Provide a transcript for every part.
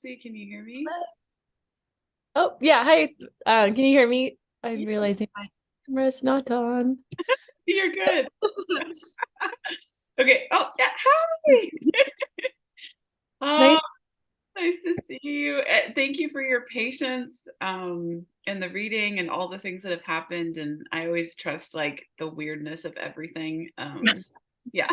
Kelsey, can you hear me? Oh, yeah. Hi. Can you hear me? I'm Yeah, realizing my camera's not on. you're good. Okay. Oh, yeah. Hi. Oh, Nice. nice to see you. Thank you for your patience in the reading and all the things that have happened. And I always trust like the weirdness of everything. Yeah.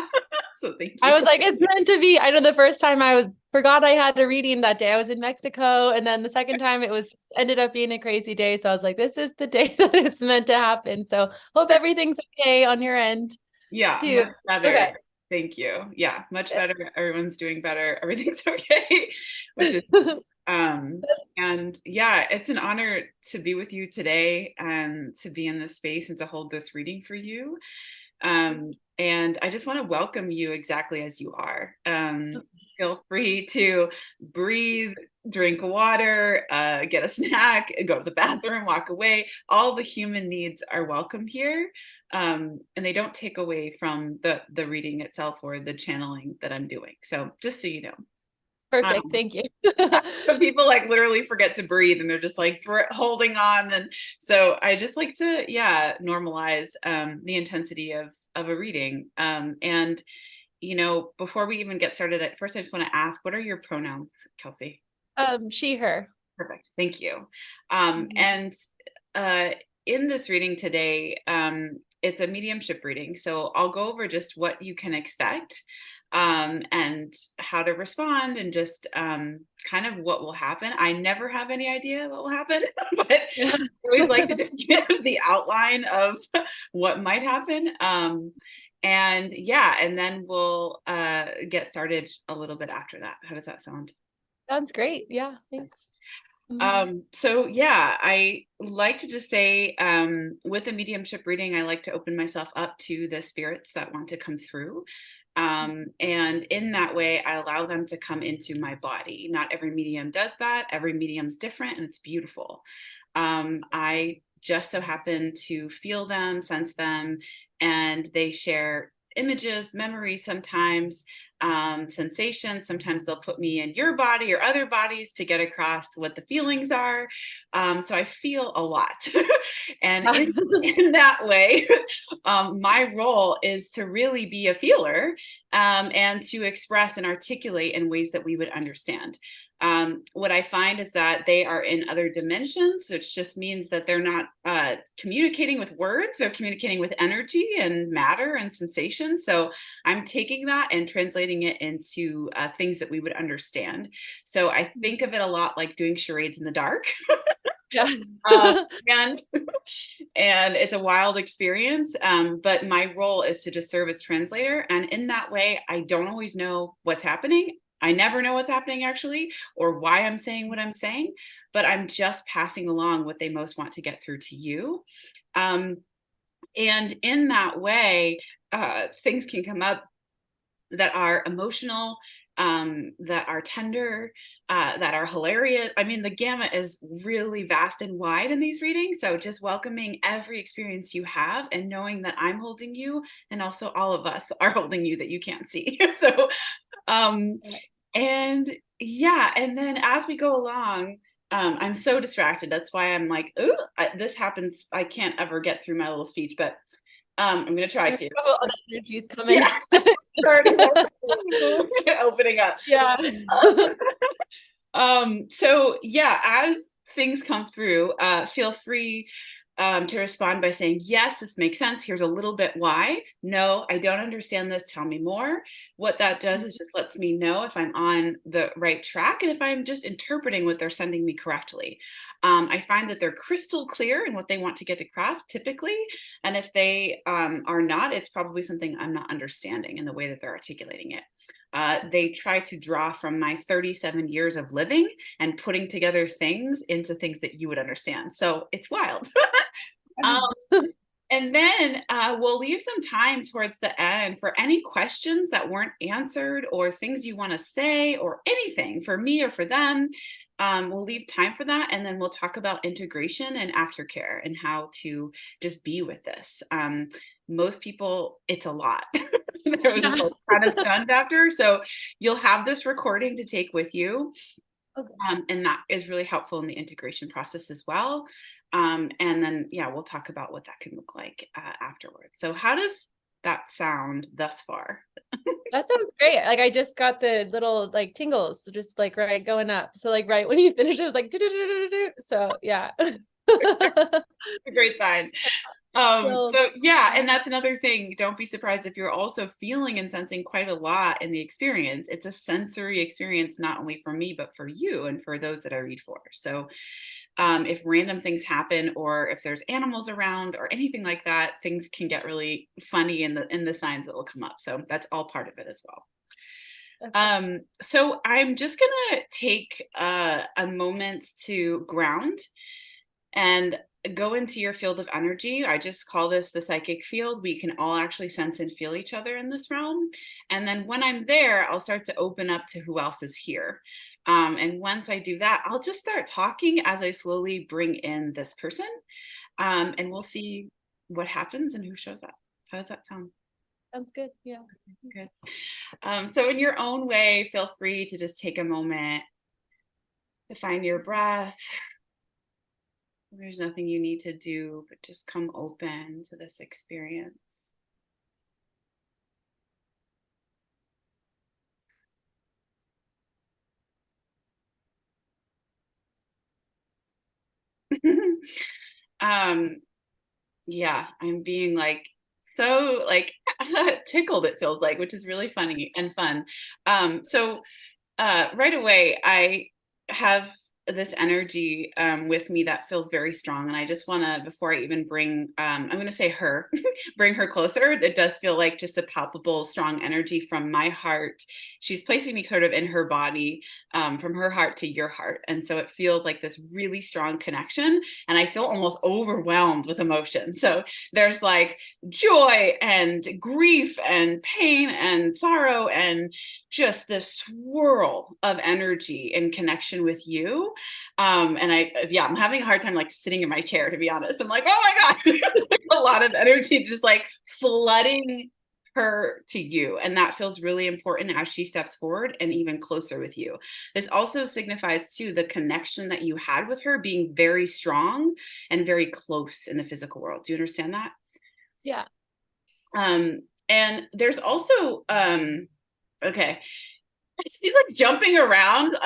So thank I you. was like, it's meant to be. I know the first time I was forgot I had a reading that day. I was in Mexico, and then the second time it was ended up being a crazy day. So I was like, this is the day that it's meant to happen. So hope everything's okay on your end Yeah, too. much better. Okay. Thank you. Yeah, much better. Everyone's doing better. Everything's okay, which is Um, and yeah, it's an honor to be with you today and to be in this space and to hold this reading for you. And I just want to welcome you exactly as you are. Feel free to breathe, drink water, get a snack, go to the bathroom, walk away. All the human needs are welcome here. And they don't take away from the reading itself or the channeling that I'm doing. So just so you know. Perfect. Um, Thank you. some people like literally forget to breathe and they're just like holding on. And so I just like to, yeah, normalize the intensity of a reading. And, before we even get started, at first, I just want to ask, what are your pronouns, Kelsey? She, her. Perfect. Thank you. And uh, in this reading today, it's a mediumship reading. So I'll go over just what you can expect and how to respond and just kind of what will happen. I never have any idea what will happen, but Yeah. I always like to just give the outline of what might happen. And yeah, and then we'll get started a little bit after that. How does that sound? Sounds great. Yeah. Thanks. So yeah, I like to just say, with a mediumship reading, I like to open myself up to the spirits that want to come through. And in that way, I allow them to come into my body. Not every medium does that. Every medium's different and it's beautiful. I just so happen to feel them, sense them, and they share images, memories sometimes, sensations. Sometimes they'll put me in your body or other bodies to get across what the feelings are. So I feel a lot. And in that way, my role is to really be a feeler and to express and articulate in ways that we would understand. What I find is that they are in other dimensions, which just means that they're not communicating with words, they're communicating with energy and matter and sensation. So I'm taking that and translating it into things that we would understand. So I think of it a lot like doing charades in the dark. Yeah. um, and and it's a wild experience. But my role is to just serve as translator, and in that way, I don't always know what's happening. I never know what's happening actually, or why I'm saying what I'm saying, but I'm just passing along what they most want to get through to you. Um, and in that way, things can come up that are emotional, that are tender, that are hilarious. I mean, the gamut is really vast and wide in these readings. So just welcoming every experience you have and knowing that I'm holding you and also all of us are holding you that you can't see. So, um, and yeah, and then as we go along, I'm so distracted. That's why I'm like, "Ugh, this happens. I can't ever get through my little speech, but I'm going to try There's to. a lot of energies coming. Yeah, starting opening up. Yeah. So yeah, as things come through, feel free to respond by saying, yes, this makes sense. Here's a little bit why. No, I don't understand this. Tell me more. What that does is just lets me know if I'm on the right track and if I'm just interpreting what they're sending me correctly. I find that they're crystal clear in what they want to get across typically. And if they are not, it's probably something I'm not understanding in the way that they're articulating it. They try to draw from my 37 years of living and putting together things into things that you would understand. So it's wild. um, and then we'll leave some time towards the end for any questions that weren't answered or things you want to say or anything for me or for them. We'll leave time for that. And then we'll talk about integration and aftercare and how to just be with this. Most people, it's a lot. They was just Yeah. like kind of stunned after. So you'll have this recording to take with you. Okay. And that is really helpful in the integration process as well. And then, yeah, we'll talk about what that can look like afterwards. So how does that sound thus far? That sounds great. Like I just got the little like tingles, just like right going up. So like right when you finish, it was like do. So yeah. A great sign. Feels So yeah, and that's another thing. Don't be surprised if you're also feeling and sensing quite a lot in the experience. It's a sensory experience, not only for me, but for you and for those that I read for. So if random things happen or if there's animals around or anything like that, things can get really funny in the signs that will come up. So that's all part of it as well. So I'm just gonna take a moment to ground and go into your field of energy. I just call this the psychic field. We can all actually sense and feel each other in this realm. And then when I'm there, I'll start to open up to who else is here. And once I do that, I'll just start talking as I slowly bring in this person. And we'll see what happens and who shows up. How does that sound? sounds good. Yeah. Good. So in your own way, feel free to just take a moment to find your breath. There's nothing you need to do, but just come open to this experience. um, yeah, I'm being like so like tickled, it feels like, which is really funny and fun. So right away, I have this energy with me that feels very strong. And I just want to, before I even bring, I'm going to say her, bring her closer. It does feel like just a palpable, strong energy from my heart. She's placing me sort of in her body, from her heart to your heart. And so it feels like this really strong connection. And I feel almost overwhelmed with emotion. So there's like joy and grief and pain and sorrow and just this swirl of energy and connection with you. And I'm having a hard time like sitting in my chair, to be honest. I'm like, oh my God, it's like a lot of energy just like flooding her to you. And that feels really important as she steps forward and even closer with you. This also signifies too the connection that you had with her being very strong and very close in the physical world. Do you understand that? Yeah. And there's also okay, she's like jumping around,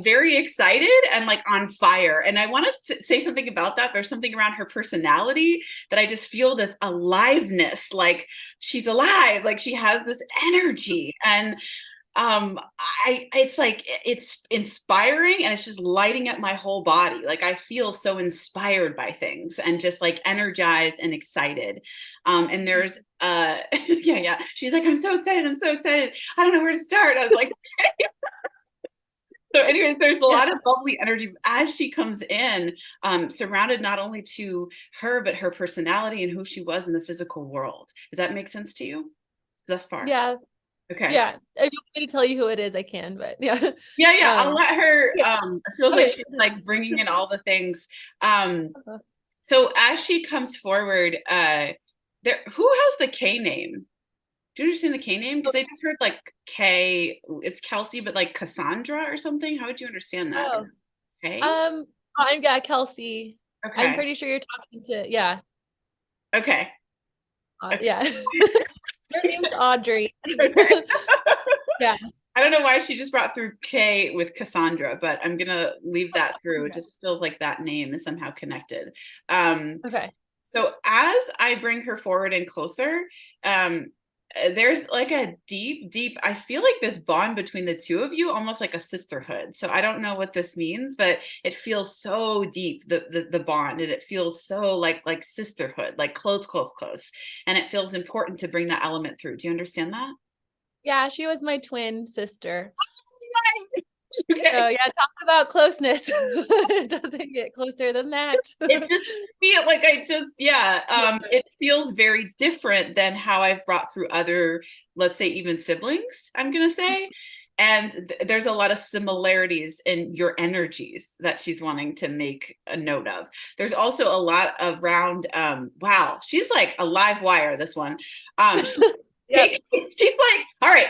very excited and like on fire. And I want to say something about that. There's something around her personality that I just feel this aliveness, like she's alive, like she has this energy. And it's like it's inspiring and it's just lighting up my whole body. Like I feel so inspired by things and just like energized and excited. And there's yeah, she's like, I'm so excited, I don't know where to start. I was like, okay. So anyways, there's a lot of bubbly energy as she comes in, surrounded not only to her but her personality and who she was in the physical world. Does that make sense to you thus far? Yeah. Okay. Yeah. If you want me to tell you who it is, I can, but yeah. Yeah, I'll let her. Yeah. It feels like Okay. she's like bringing in all the things. So as she comes forward, there, who has the K name? Do you understand the K name? Because I just heard like K, it's Kelsey, but like Cassandra or something. How would you understand that? Oh, K? I'm yeah, Kelsey. I'm Okay. pretty sure you're talking to yeah. Okay. Okay. Yeah. Her name's Audrey. Okay. Yeah. I don't know why she just brought through K with Cassandra, but I'm gonna leave that through. It just feels like that name is somehow connected. Okay. So as I bring her forward and closer, there's like a deep, I feel like this bond between the two of you, almost like a sisterhood. So I don't know what this means, but it feels so deep, the bond, and it feels so like sisterhood, like close. And it feels important to bring that element through. Do you understand that? Yeah, she was my twin sister. Okay. So yeah, talk about closeness. It doesn't get closer than that. It just feel like it feels very different than how I've brought through other, let's say even siblings, I'm gonna say. And there's a lot of similarities in your energies that she's wanting to make a note of. There's also a lot around, wow, she's like a live wire, this one. She's Yep. like, all right,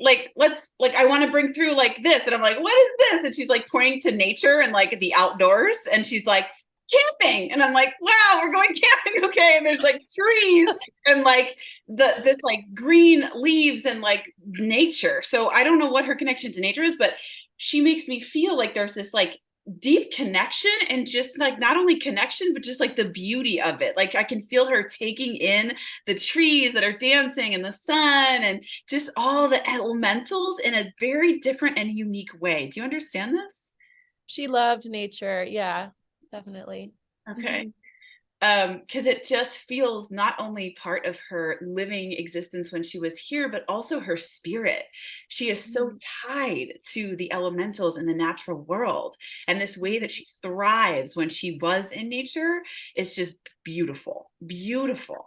let's like, I want to bring through like this. And I'm like, what is this? And she's like pointing to nature and like the outdoors. And she's like, camping. And I'm like, wow, we're going camping. Okay. And there's like trees and like this like green leaves and like nature. So I don't know what her connection to nature is, but she makes me feel like there's this like deep connection, and just like not only connection but just like the beauty of it. Like I can feel her taking in the trees that are dancing and the sun and just all the elementals in a very different and unique way. Do you understand this? She loved nature. Yeah, definitely. Okay. Because it just feels not only part of her living existence when she was here, but also her spirit. She is so tied to the elementals in the natural world. And this way that she thrives when she was in nature is just beautiful, beautiful.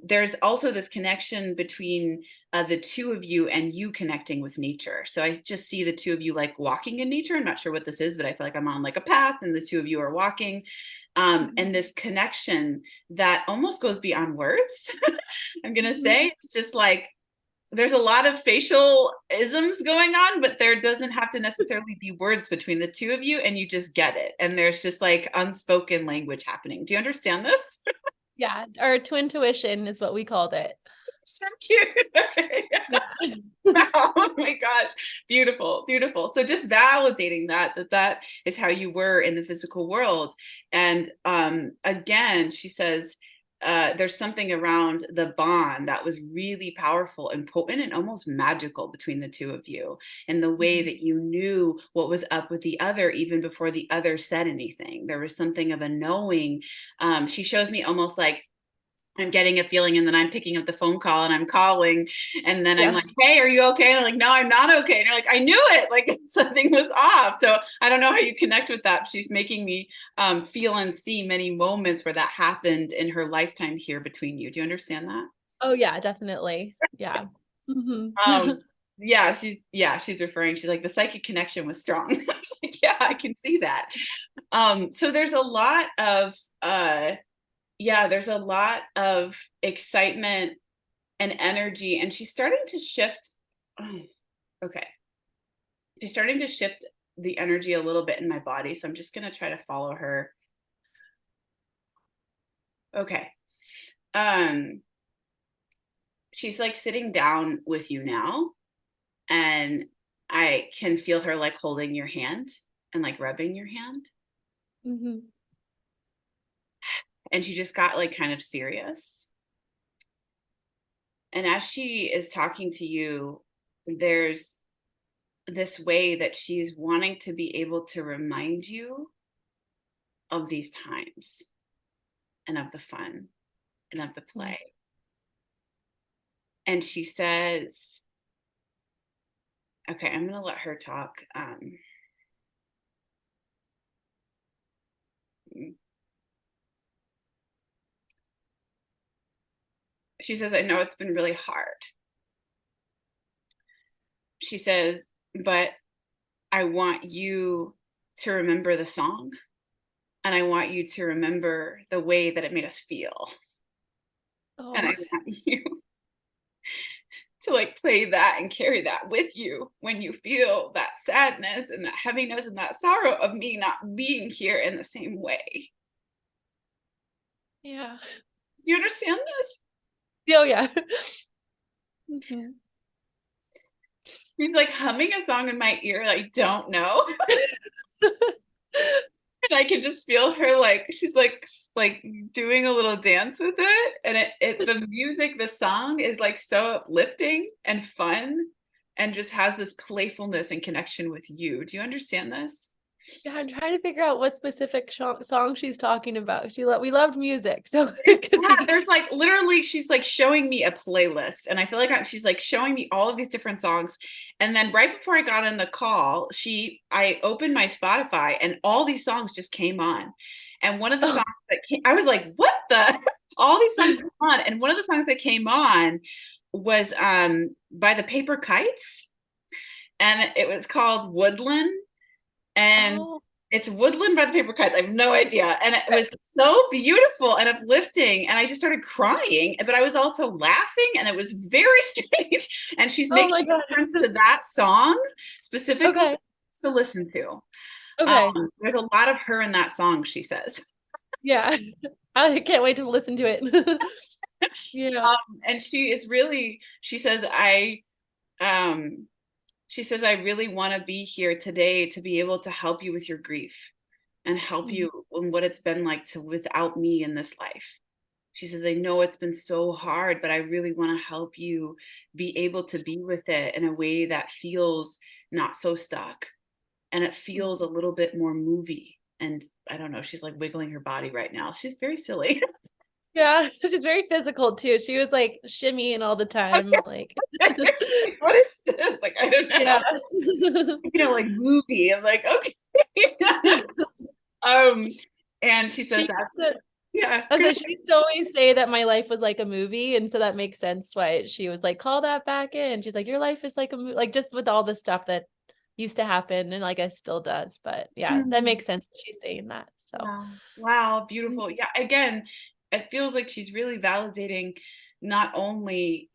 There's also this connection between the two of you and you connecting with nature. So I just see the two of you like walking in nature. I'm not sure what this is, but I feel like I'm on like a path and the two of you are walking. And this connection that almost goes beyond words. I'm going to say it's just like there's a lot of facial isms going on, but there doesn't have to necessarily be words between the two of you, and you just get it. And there's just like unspoken language happening. Do you understand this? Yeah, our twin tuition is what we called it. So cute. Okay. Yeah. Wow. Oh my gosh. Beautiful. Beautiful. So just validating that is how you were in the physical world. And again, she says, there's something around the bond that was really powerful and potent and almost magical between the two of you, and the way that you knew what was up with the other even before the other said anything. There was something of a knowing. She shows me almost like I'm getting a feeling, and then I'm picking up the phone call and I'm calling, and then I'm Yeah. like, hey, are you okay? And I'm like, no, I'm not okay. And you're like, I knew it, like something was off. So I don't know how you connect with that. She's making me feel and see many moments where that happened in her lifetime here between you. Do you understand that? Oh yeah, definitely. Yeah. Um, she's referring, she's like, the psychic connection was strong. I was like, yeah, I can see that. So there's a lot of there's a lot of excitement and energy, and she's starting to shift. Oh, okay. She's starting to shift the energy a little bit in my body. So I'm just going to try to follow her. Okay. Um, she's like sitting down with you now, and I can feel her like holding your hand and like rubbing your hand. And she just got like kind of serious. And as she is talking to you, there's this way that she's wanting to be able to remind you of these times and of the fun and of the play. And she says, okay, I'm going to let her talk. She says, I know it's been really hard. She says, but I want you to remember the song, and I want you to remember the way that it made us feel. And I Oh, want you to like play that and carry that with you when you feel that sadness and that heaviness and that sorrow of me not being here in the same way. yeah. Do you understand this? Oh, yeah. She's like humming a song in my ear I don't know. And I can just feel her like she's like doing a little dance with it. And it the music, the song is like so uplifting and fun, and just has this playfulness and connection with you. Do you understand this? Yeah, I'm trying to figure out what specific song she's talking about. We loved music, so it could Yeah, be. there's like literally she's like showing me a playlist, and I feel like she's like showing me all of these different songs. And then right before I got in the call, I opened my Spotify and all these songs just came on. And one of the Oh. songs that came, I was like, what the all these songs came on, and one of the songs that came on was by the Paper Kites, and it was called Woodland. And Oh. It's Woodland by the Paper Cuts. I have no idea. And it was so beautiful and uplifting. And I just started crying, but I was also laughing and it was very strange. And she's Oh making my God. reference to that song specifically Okay. to listen to. Okay. There's a lot of her in that song, she says. Yeah. I can't wait to listen to it. Yeah. And she is really, um, she says, I really want to be here today to be able to help you with your grief and help Mhm. you in what it's been like to without me in this life. She says, I know it's been so hard, but I really want to help you be able to be with it in a way that feels not so stuck and it feels a little bit more movie. And I don't know, she's like wiggling her body right now. She's very silly. Yeah. She's very physical too. She was like shimmying all the time. Like, What is this? Like, I don't know. yeah. Like movie. I'm like, okay. um, and she She says that, used to, yeah, I good. said she used to always say that my life was like a movie, and so that makes sense why she was like, call that back in. She's like, your life is like a movie, like just with all the stuff that used to happen, and like I still does. But yeah, that Mm. makes sense that she's saying that. So Wow. Wow, mm, beautiful. Yeah, again, it feels like she's really validating not only,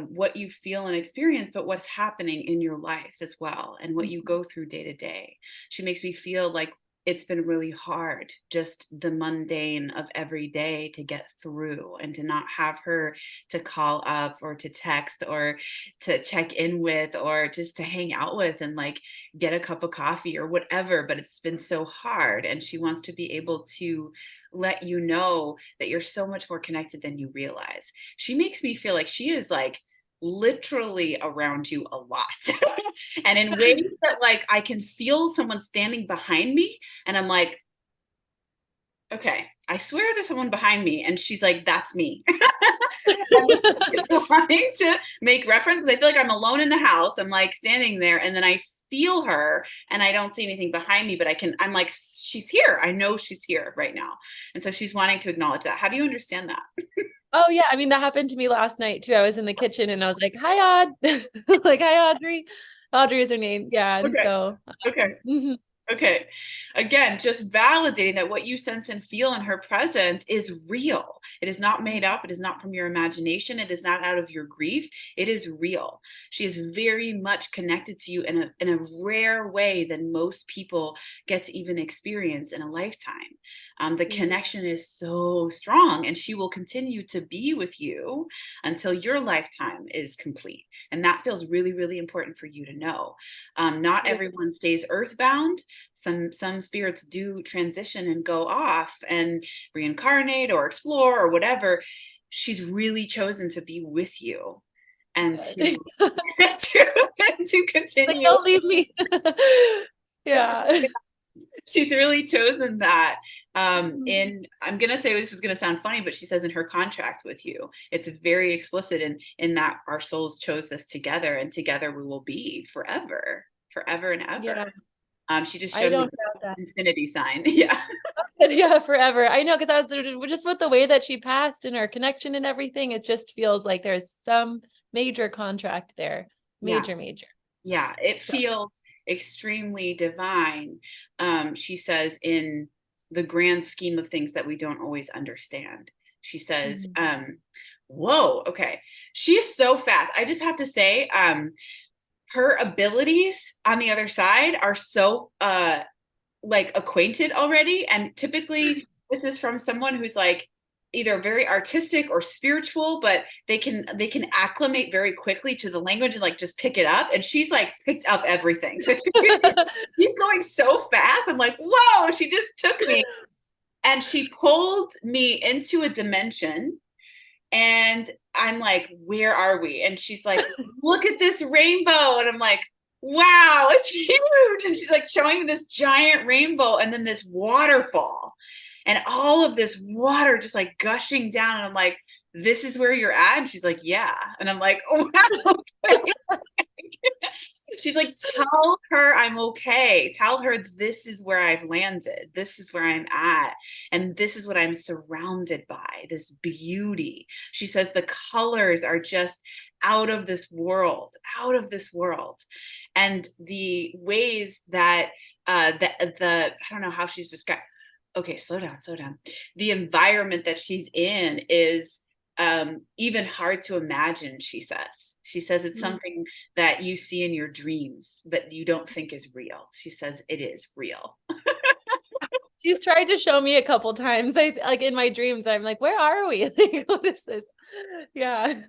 what you feel and experience, but what's happening in your life as well and what you mhm, go through day to day. She makes me feel like it's been really hard, just the mundane of every day to get through and to not have her to call up or to text or to check in with or just to hang out with and like get a cup of coffee or whatever, but it's been so hard. And she wants to be able to let you know that you're so much more connected than you realize. She makes me feel like she is like literally around you a lot and in ways that like I can feel someone standing behind me and I'm like, okay, I swear there's someone behind me. And she's like, that's me. And she's wanting to make reference because I feel like I'm alone in the house. I'm like standing there and then I feel her and I don't see anything behind me, but I'm like, she's here. I know she's here right now. And so she's wanting to acknowledge that. How do you understand that? Oh yeah, I mean that happened to me last night too. I was in the kitchen and I was like, "Hi, Aud," like, "Hi, Audrey." Audrey is her name. Yeah, and Okay. so Okay. mhm, Okay. Again, just validating that what you sense and feel in her presence is real. It is not made up. It is not from your imagination. It is not out of your grief. It is real. She is very much connected to you in a rare way than most people get to even experience in a lifetime. The mhm, connection is so strong, and she will continue to be with you until your lifetime is complete. And that feels really, really important for you to know. Not yeah, everyone stays earthbound. Some spirits do transition and go off and reincarnate or explore or whatever. She's really chosen to be with you and good. to Like, continue. don't leave me. Yeah. She's really chosen that. Mhm. In I'm gonna say this is gonna sound funny, but she says in her contract with you, it's very explicit in that our souls chose this together, and together we will be forever, forever and ever. Yeah, She just I showed me don't doubt that. the infinity sign. Yeah. Yeah, forever. I know because I was just with the way that she passed and her connection and everything, it just feels like there's some major contract there. Yeah. Major, major. Yeah. It So, feels extremely divine. She says in the grand scheme of things that we don't always understand. She says, mhm. whoa, okay. She is so fast. I just have to say, her abilities on the other side are so like acquainted already. And typically this is from someone who's like either very artistic or spiritual, but they can acclimate very quickly to the language and like just pick it up. And she's like picked up everything. So she's going so fast. I'm like, whoa, she just took me. And she pulled me into a dimension and I'm like, where are we? And she's like, look at this rainbow. And I'm like, wow, it's huge. And she's like showing me this giant rainbow and then this waterfall and all of this water just like gushing down. And I'm like, this is where you're at? And she's like, yeah. And I'm like, oh, wow. She's like, tell her I'm okay. Tell her this is where I've landed. This is where I'm at. And this is what I'm surrounded by, this beauty. She says the colors are just out of this world, out of this world. And the ways that I don't know how she's described. Okay, slow down, slow down. The environment that she's in is even hard to imagine, she says. She says it's Mhm. something that you see in your dreams, but you don't think is real. She says it is real. She's tried to show me a couple times. I like in my dreams, I'm like, where are we? Like, what is this? Yeah.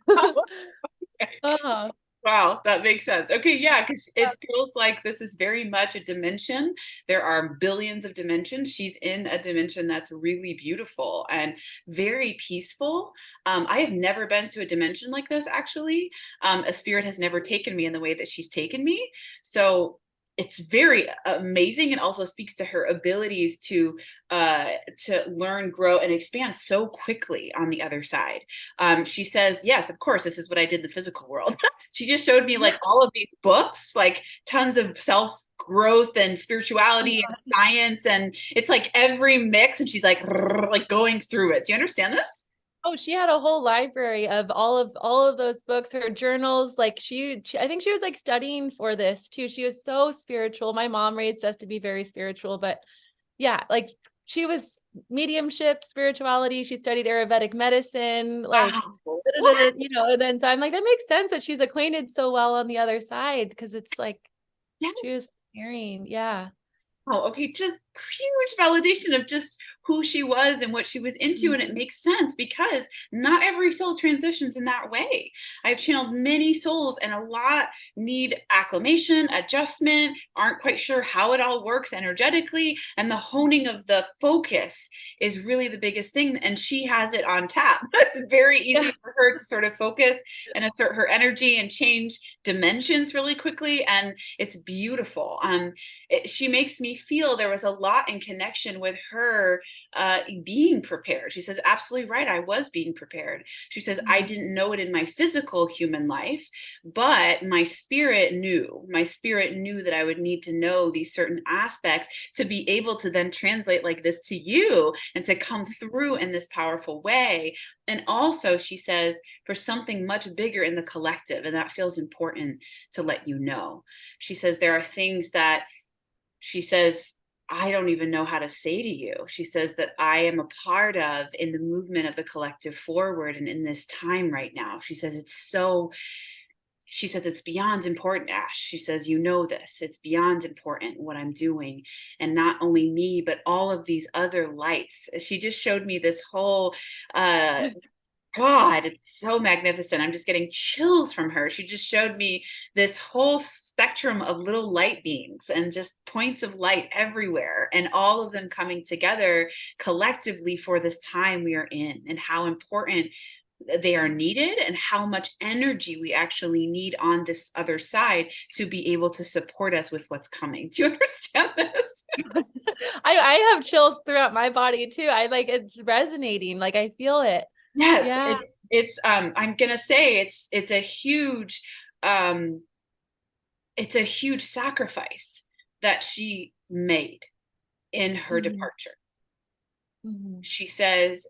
uh Wow, that makes sense. Okay, yeah, because Yeah. it feels like this is very much a dimension. There are billions of dimensions. She's in a dimension that's really beautiful and very peaceful. I have never been to a dimension like this, actually. A spirit has never taken me in the way that she's taken me. So it's very amazing and also speaks to her abilities to learn, grow, and expand so quickly on the other side. She says, yes, of course, this is what I did in the physical world. She just showed me like all of these books, like tons of self growth and spirituality and science, and it's like every mix, and she's like going through it. Do you understand this? Oh, she had a whole library of all of those books, her journals. Like she I think she was like studying for this too. She was so spiritual. My mom raised us to be very spiritual, but yeah, like she was mediumship, spirituality. She studied Ayurvedic medicine, like Wow. What? you know, and then so I'm like, that makes sense that she's acquainted so well on the other side because it's like she Yes. was hearing, yeah. Oh, okay, just huge validation of just who she was and what she was into. And it makes sense because not every soul transitions in that way. I've channeled many souls, and a lot need acclimation, adjustment, aren't quite sure how it all works energetically. And the honing of the focus is really the biggest thing. And she has it on tap. It's very Yeah. easy for her to sort of focus and assert her energy and change dimensions really quickly. And it's beautiful. She makes me feel there was a lot in connection with her being prepared. She says, absolutely right. I was being prepared. She says, I didn't know it in my physical human life, but my spirit knew. My spirit knew that I would need to know these certain aspects to be able to then translate like this to you and to come through in this powerful way. And also, she says, for something much bigger in the collective, and that feels important to let you know. She says, there are things that she says, I don't even know how to say to you. She says that I am a part of in the movement of the collective forward and in this time right now. She says she says it's beyond important, Ash. She says, you know this. It's beyond important what I'm doing. And not only me, but all of these other lights. She just showed me this whole God, it's so magnificent. I'm just getting chills from her. She just showed me this whole spectrum of little light beams and just points of light everywhere, and all of them coming together collectively for this time we are in, and how important they are needed, and how much energy we actually need on this other side to be able to support us with what's coming. Do you understand this? I have chills throughout my body too. I like it's resonating. Like I feel it. Yes, Yeah. it's I'm gonna say um it's a huge sacrifice that she made in her Mhm. departure. Mhm. She says,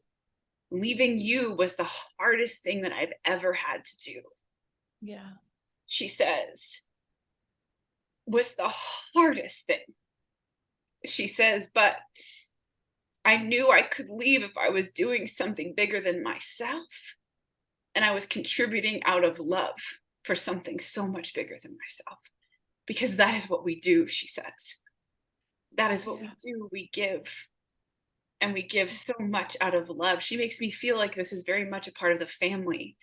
leaving you was the hardest thing that I've ever had to do. Yeah. She says, was the hardest thing. She says, but I knew I could leave if I was doing something bigger than myself. And I was contributing out of love for something so much bigger than myself. Because that is what we do, she says. That is what we Yeah. do. We give, and we give so much out of love. She makes me feel like this is very much a part of the family.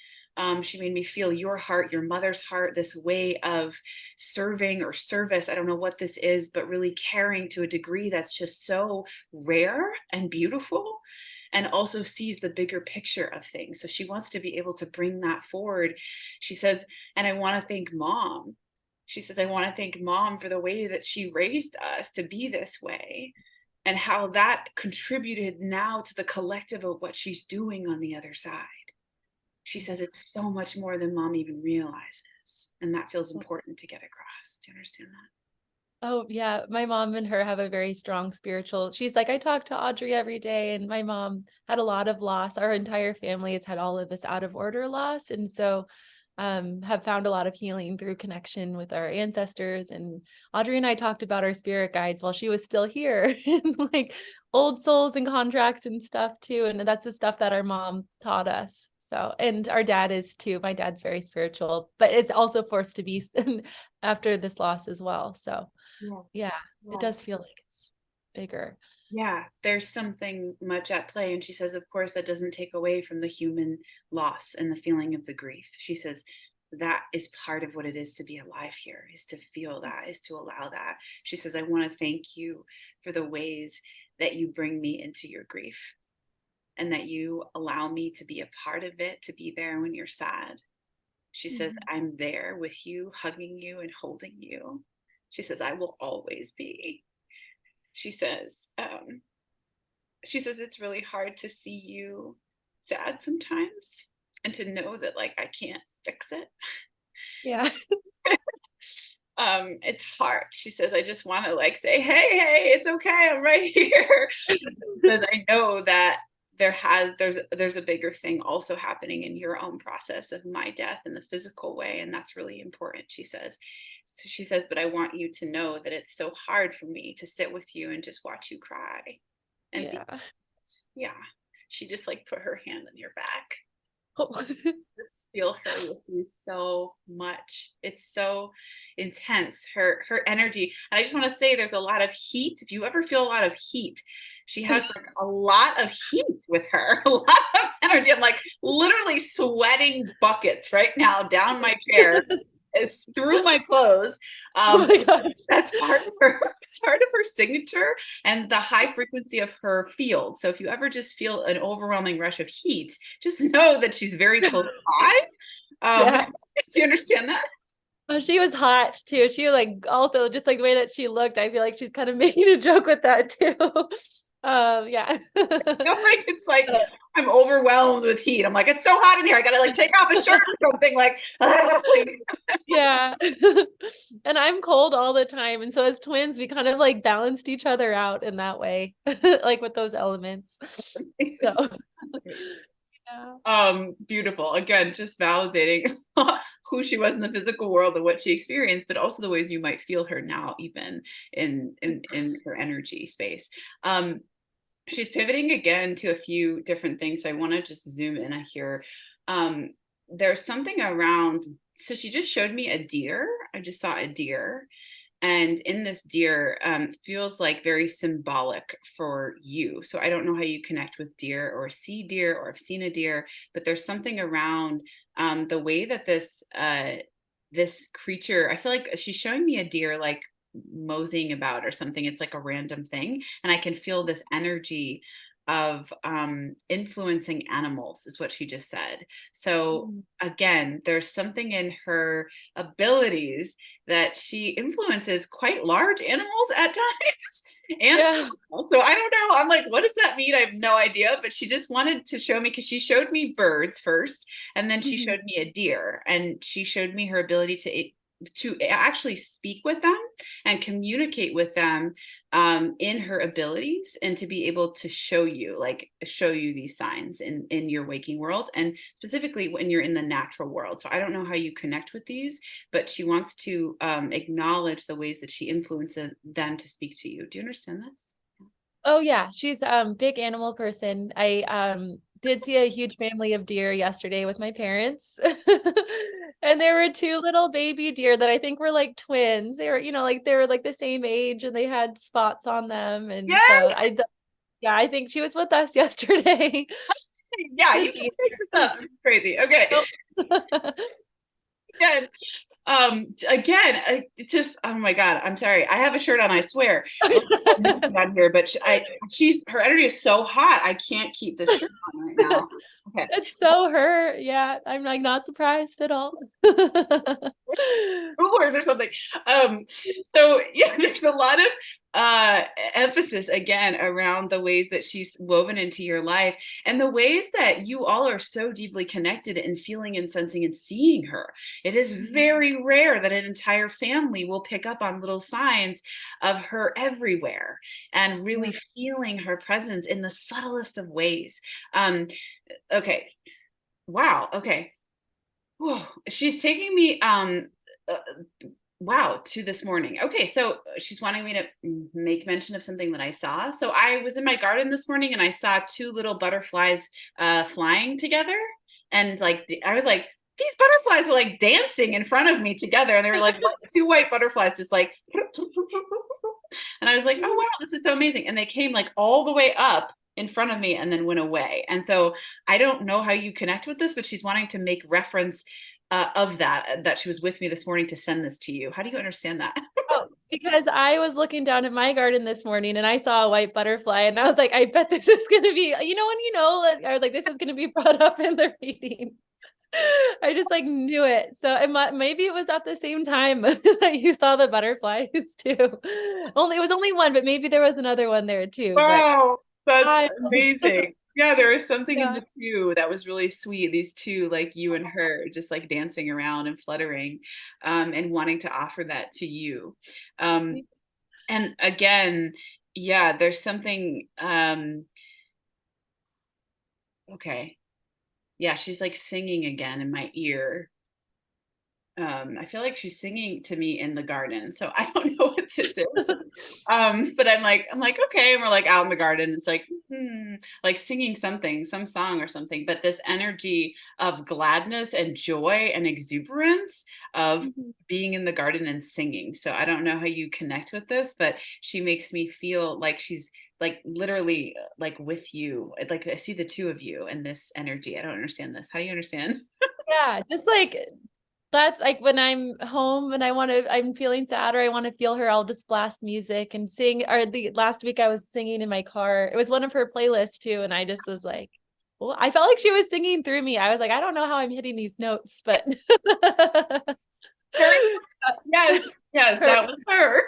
She made me feel your heart, your mother's heart, this way of serving or service. I don't know what this is, but really caring to a degree that's just so rare and beautiful, and also sees the bigger picture of things. So she wants to be able to bring that forward. She says, and I want to thank mom. She says, I want to thank mom for the way that she raised us to be this way, and how that contributed now to the collective of what she's doing on the other side. She says it's so much more than mom even realizes. And that feels important to get across. Do you understand that? Oh, yeah. My mom and her have a very strong spiritual. She's like, I talk to Audrey every day, and my mom had a lot of loss. Our entire family has had all of this out of order loss. And so have found a lot of healing through connection with our ancestors. And Audrey and I talked about our spirit guides while she was still here, and like old souls and contracts and stuff too. And that's the stuff that our mom taught us. So, and our dad is too. My dad's very spiritual, but it's also forced to be after this loss as well. So yeah, it does feel like it's bigger. Yeah, there's something much at play. And she says, of course, that doesn't take away from the human loss and the feeling of the grief. She says, that is part of what it is to be alive here, is to feel that, is to allow that. She says, I want to thank you for the ways that you bring me into your grief and that you allow me to be a part of it, to be there when you're sad. She says, I'm there with you, hugging you and holding you. She says, I will always be. She says, it's really hard to see you sad sometimes and to know that like I can't fix it. Yeah. It's hard. She says, I just want to like say, hey, it's okay, I'm right here. Because I know that there's a bigger thing also happening in your own process of my death in the physical way, and that's really important. She says, but I want you to know that it's so hard for me to sit with you and just watch you cry and yeah. She just like put her hand on your back. Just feel her with you so much. It's so intense, her energy. And I just want to say there's a lot of heat. If you ever feel a lot of heat, she has like a lot of heat with her, a lot of energy. I'm like literally sweating buckets right now down my chair. Is through my clothes. Oh my God. That's part of her. It's part of her signature and the high frequency of her field. So if you ever just feel an overwhelming rush of heat, just know that she's very close by. Do you understand that? Oh, she was hot too. She was like also just like the way that she looked. I feel like she's kind of making a joke with that too. Yeah. Like it's like I'm overwhelmed with heat. I'm like, it's so hot in here. I gotta like take off a shirt or something. Like yeah. And I'm cold all the time. And so as twins, we kind of like balanced each other out in that way, like with those elements. So beautiful. Again, just validating who she was in the physical world and what she experienced, but also the ways you might feel her now, even in her energy space. She's pivoting again to a few different things. So I want to just zoom in here. There's something around, so she just showed me a deer. I just saw a deer. And in this deer feels like very symbolic for you. So I don't know how you connect with deer or see deer or have seen a deer, but there's something around the way that this creature, I feel like she's showing me a deer like moseying about or something. It's like a random thing. And I can feel this energy of influencing animals is what she just said. So again, there's something in her abilities that she influences quite large animals at times. And so I don't know. I'm like, what does that mean? I have no idea. But she just wanted to show me, because she showed me birds first, and then she showed me a deer, and she showed me her ability to actually speak with them and communicate with them in her abilities, and to be able to show you these signs in your waking world, and specifically when you're in the natural world. So I don't know how you connect with these, but she wants to acknowledge the ways that she influences them to speak to you. Do you understand this? oh yeah, she's big animal person. I did see a huge family of deer yesterday with my parents. And there were two little baby deer that I think were like twins. They were, they were like the same age, and they had spots on them. And so I think she was with us yesterday. Yeah, you can make this up. It's crazy. Okay. Good. Again, just oh my God, I'm sorry. I have a shirt on, I swear. On here, but her energy is so hot. I can't keep this shirt on right now. Okay. It's so her. Yeah, I'm like not surprised at all. Or something. So yeah, there's a lot of emphasis again around the ways that she's woven into your life, and the ways that you all are so deeply connected in feeling and sensing and seeing her. It is very rare that an entire family will pick up on little signs of her everywhere and really feeling her presence in the subtlest of ways. Okay. Wow. Okay. Whoa, she's taking me uh, wow, to this morning. Okay, so she's wanting me to make mention of something that I saw. So I was in my garden this morning and I saw two little butterflies flying together. And like I was like, these butterflies are like dancing in front of me together. And they were like two white butterflies just like and I was like, oh wow, this is so amazing. And they came like all the way up in front of me and then went away. And so I don't know how you connect with this, but she's wanting to make reference of that she was with me this morning to send this to you. How do you understand that? Oh, because I was looking down at my garden this morning and I saw a white butterfly and I was like, I bet this is going to be, when like, I was like, this is going to be brought up in the reading. I just like knew it. So maybe it was at the same time that you saw the butterflies too. It was only one, but maybe there was another one there too. But Wow, that's I, amazing. Yeah, there was something in yeah. the two that was really sweet. These two, like you and her, just like dancing around and fluttering, and wanting to offer that to you. And again, yeah, there's something, okay. Yeah, she's like singing again in my ear. I feel like she's singing to me in the garden. So I don't know what this is. But I'm like, okay. And we're like out in the garden. It's like, like singing something, some song or something. But this energy of gladness and joy and exuberance of Mhm. being in the garden and singing. So I don't know how you connect with this, but she makes me feel like she's like literally like with you. Like I see the two of you in this energy. I don't understand this. How do you understand? Yeah, just like that's like when I'm home and I'm feeling sad or I want to feel her, I'll just blast music and sing. Or the last week I was singing in my car. It was one of her playlists too. And I just was like, well, I felt like she was singing through me. I was like, I don't know how I'm hitting these notes, but Very yes, yes, her, that was her.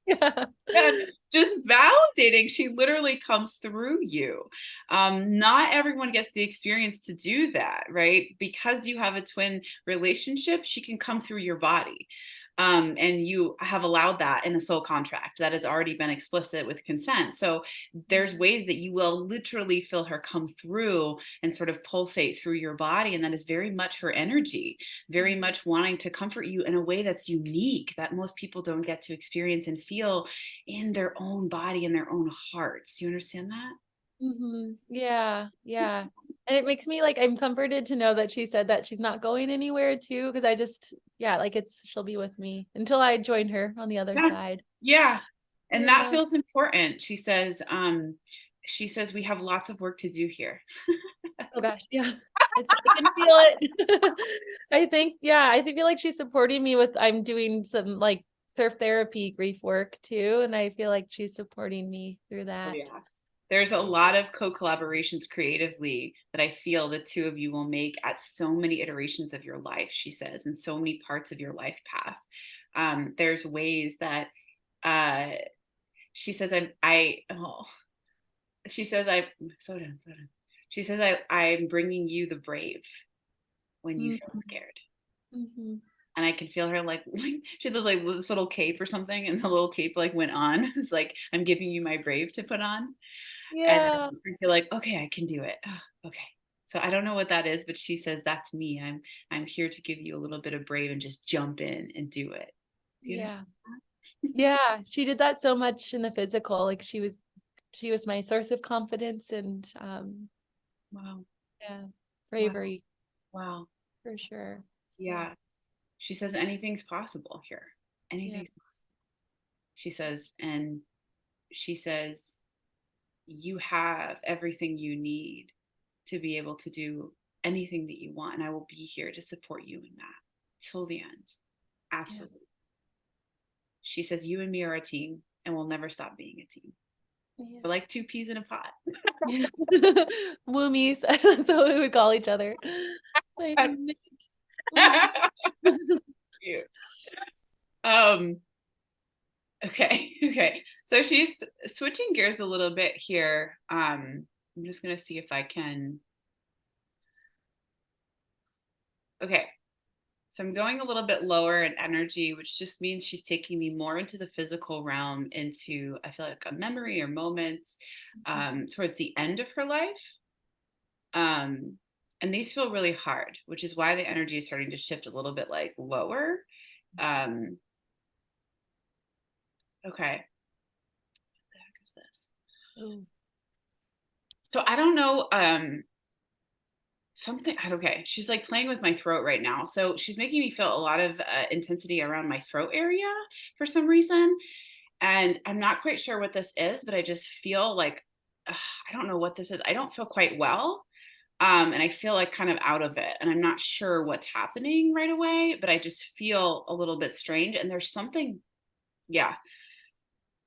yeah. And just validating, she literally comes through you. Not everyone gets the experience to do that, right? Because you have a twin relationship, she can come through your body. And you have allowed that in a soul contract that has already been explicit with consent. So there's ways that you will literally feel her come through and sort of pulsate through your body. And that is very much her energy, very much wanting to comfort you in a way that's unique, that most people don't get to experience and feel in their own body and their own hearts. Do you understand that? Yeah, yeah. And it makes me like I'm comforted to know that she said that she's not going anywhere too, because I just yeah, like she'll be with me until I join her on the other Yeah. side. Yeah. And that Yeah. feels important. She says we have lots of work to do here. Oh gosh, yeah. I can feel it. I feel like she's supporting me with I'm doing some like surf therapy grief work too. And I feel like she's supporting me through Oh that. yeah. There's a lot of co-collaborations creatively that I feel the two of you will make at so many iterations of your life, she says, and so many parts of your life path. There's ways that uh, she says she says I so done, so done. She says I'm bringing you the brave when you feel Mhm. scared. Mhm. And I can feel her like she had like this little cape or something, and the little cape like went on. It's like I'm giving you my brave to put on. And Yeah. I feel like, okay, I can do it. Oh, okay. So I don't know what that is, but she says that's me. I'm here to give you a little bit of brave and just jump in and do it. Do you Yeah. understand? Yeah. She did that so much in the physical. Like she was my source of confidence and Wow. yeah, Wow. bravery Wow. for sure. So Yeah. She says anything's possible here. yeah. Anything's possible. She says, and she says, you have everything you need to be able to do anything that you want. And I will be here to support you in that till the end. Yeah. Absolutely. She says, you and me are a team and we'll never stop being a team. Yeah. We're like two peas in a pot. Yeah. Woomies. That's what we would call each other. Like, mm. Cute. Um, okay. Okay. So she's switching gears a little bit here. I'm just gonna see if I can. Okay. So I'm going a little bit lower in energy, which just means she's taking me more into the physical realm, into I feel like a memory or moments towards the end of her life. Um, And these feel really hard, which is why the energy is starting to shift a little bit like lower. Um, okay. What the heck is this? Oh. So I don't know. Something, okay. She's like playing with my throat right now. So she's making me feel a lot of intensity around my throat area for some reason. And I'm not quite sure what this is, but I just feel like, I don't know what this is. I don't feel quite well. And I feel like kind of out of it. And I'm not sure what's happening right away, but I just feel a little bit strange. And there's something, yeah.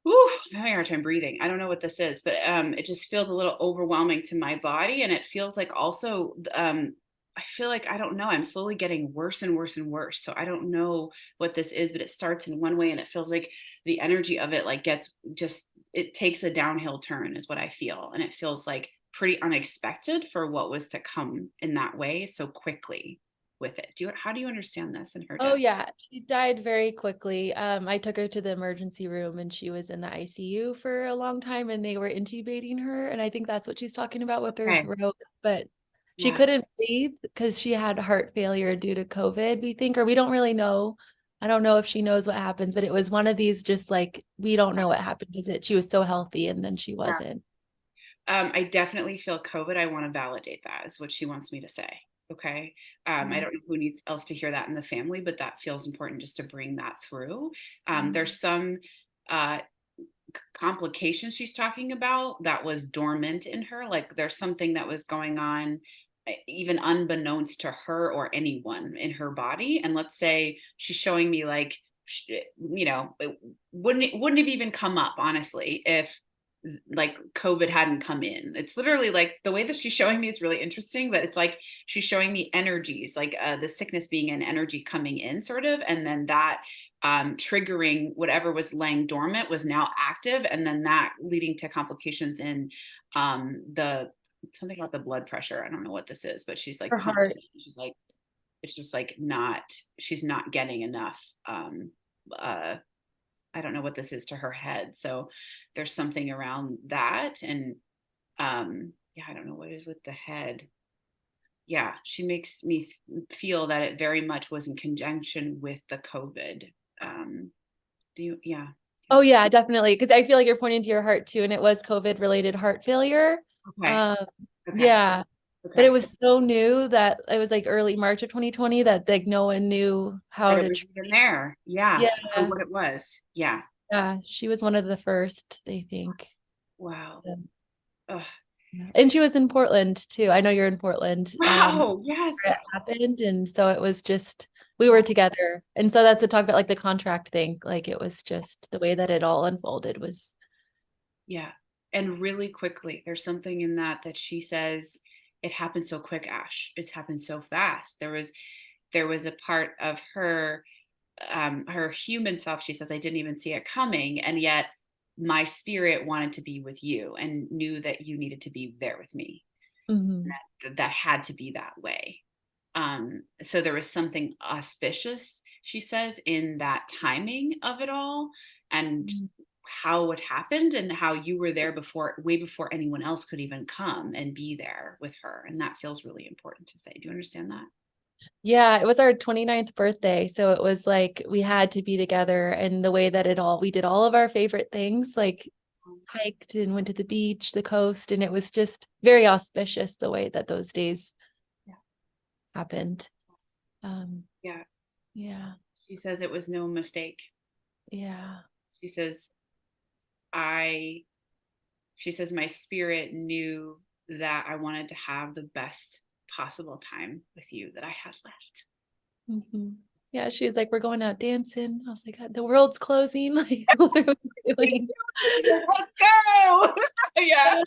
Ooh, I'm having a hard time breathing. I don't know what this is, but it just feels a little overwhelming to my body. And it feels like also, I feel like, I don't know, I'm slowly getting worse and worse and worse. So I don't know what this is, but it starts in one way and it feels like the energy of it like gets just, it takes a downhill turn is what I feel. And it feels like pretty unexpected for what was to come in that way so quickly with it. How do you understand this and her Oh death? yeah, she died very quickly. I took her to the emergency room and she was in the ICU for a long time and they were intubating her. And I think that's what she's talking about with her Okay. throat. But she Yeah. couldn't breathe because she had heart failure due to COVID, we think, or we don't really know. I don't know if she knows what happens, but it was one of these just like, we don't know what happened. Is it she was so healthy and then she Yeah. wasn't. I definitely feel COVID. I want to validate that is what she wants me to say. Okay. I Yeah. don't know who needs else to hear that in the family, but that feels important just to bring that through. Mhm. There's some uh, complications she's talking about that was dormant in her. Like there's something that was going on, even unbeknownst to her or anyone in her body. And let's say she's showing me like, it wouldn't have even come up honestly if like COVID hadn't come in. It's literally like the way that she's showing me is really interesting, but it's like she's showing me energies, like the sickness being an energy coming in, sort of, and then that triggering whatever was laying dormant was now active, and then that leading to complications in the something about the blood pressure. I don't know what this is, but she's like Her pumping. heart. She's like, it's just like not, she's not getting enough. Uh, I don't know what this is to her head. So there's something around that. And yeah, I don't know what it is with the head. Yeah, she makes me feel that it very much was in conjunction with the COVID. Do you, yeah. Oh yeah, definitely. Because I feel like you're pointing to your heart too, and it was COVID related heart failure. Okay. Um, Okay. yeah, but it Okay. was so new that it was like early March of 2020 that like no one knew how That it to was treat. even there. Yeah. Or Yeah, what it was. Yeah. yeah, she was one of the first, they think. Wow. So, Ugh. yeah. And she was in Portland too. I know you're in Portland. Wow. Yes. Where it happened, and so it was just we were together, and so that's to talk about like the contract thing. Like it was just the way that it all unfolded was. Yeah. And really quickly, there's something in that she says, it happened so quick, Ash. It's happened so fast. There was a part of her human self, she says, I didn't even see it coming. And yet my spirit wanted to be with you and knew that you needed to be there with me. Mhm. That had to be that way. So there was something auspicious, she says, in that timing of it all, and how it happened and how you were there before, way before anyone else could even come and be there with her. And that feels really important to say. Do you understand that? Yeah, it was our 29th birthday. So it was like we had to be together and the way that we did all of our favorite things, like hiked and went to the beach, the coast, and it was just very auspicious the way that those days Yeah. happened. Um, Yeah. yeah, She says it was no mistake. yeah. She says, I, she says, my spirit knew that I wanted to have the best possible time with you that I had left. Hmm. Yeah, she was like, we're going out dancing. I was like, "God, the world's closing." Like, what are we doing? Let's go. Yeah.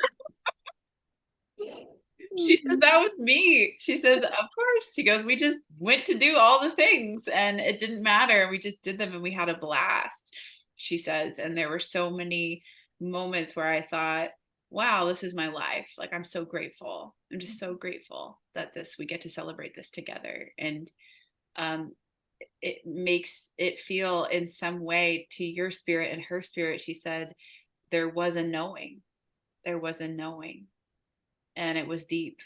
She said that was me. She says, of course. She goes, we just went to do all the things and it didn't matter. We just did them and we had a blast. She says, and there were so many moments where I thought, wow, this is my life. Like I'm so grateful. I'm just so grateful that this we get to celebrate this together. And um it makes it feel in some way to your spirit and her spirit. She said there was a knowing. There was a knowing and it was deep.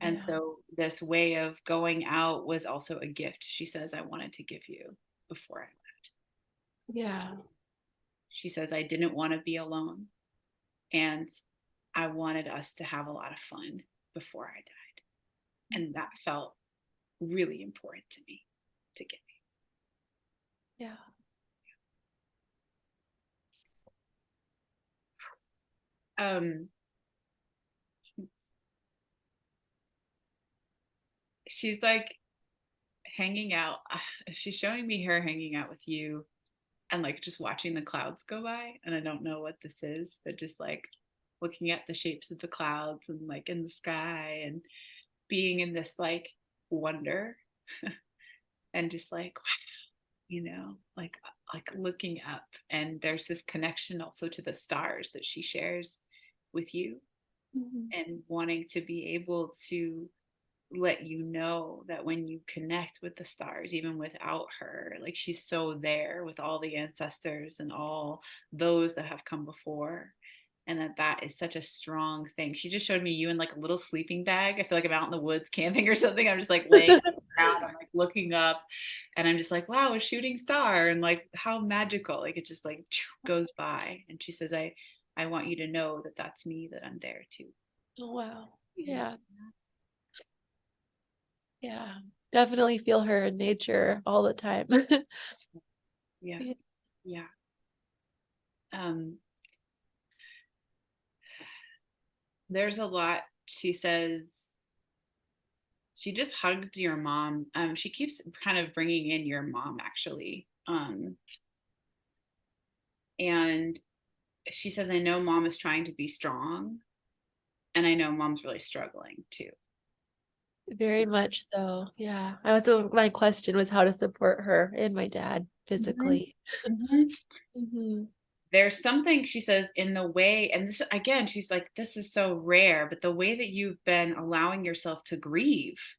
And Yeah. so this way of going out was also a gift. She says, I wanted to give you before I left. Yeah. She says, I didn't want to be alone. And I wanted us to have a lot of fun before I died. And that felt really important to me to give Yeah. you. She's like hanging out. She's showing me her hanging out with you and like just watching the clouds go by. And I don't know what this is, but just like looking at the shapes of the clouds and like in the sky and being in this like wonder and just like like looking up. And there's this connection also to the stars that she shares with you, Mhm. and wanting to be able to let you know that when you connect with the stars, even without her, like she's so there with all the ancestors and all those that have come before. And that is such a strong thing. She just showed me you in like a little sleeping bag. I feel like I'm out in the woods camping or something. I'm just like laying on the ground. I'm like looking up and I'm just like, wow, a shooting star. And like how magical. Like it just like goes by. And she says, I want you to know that that's me, that I'm there too. Oh, wow. You Yeah. understand that? Yeah. Definitely feel her in nature all the time. Yeah. Yeah. Yeah. Um, there's a lot. She says she just hugged your mom. She keeps kind of bringing in your mom actually. And she says, I know mom is trying to be strong, and I know mom's really struggling too. Very much so. Yeah. My question was how to support her and my dad Mhm. physically. Mhm. Hmm. There's something she says in the way, and this again, she's like, this is so rare, but the way that you've been allowing yourself to grieve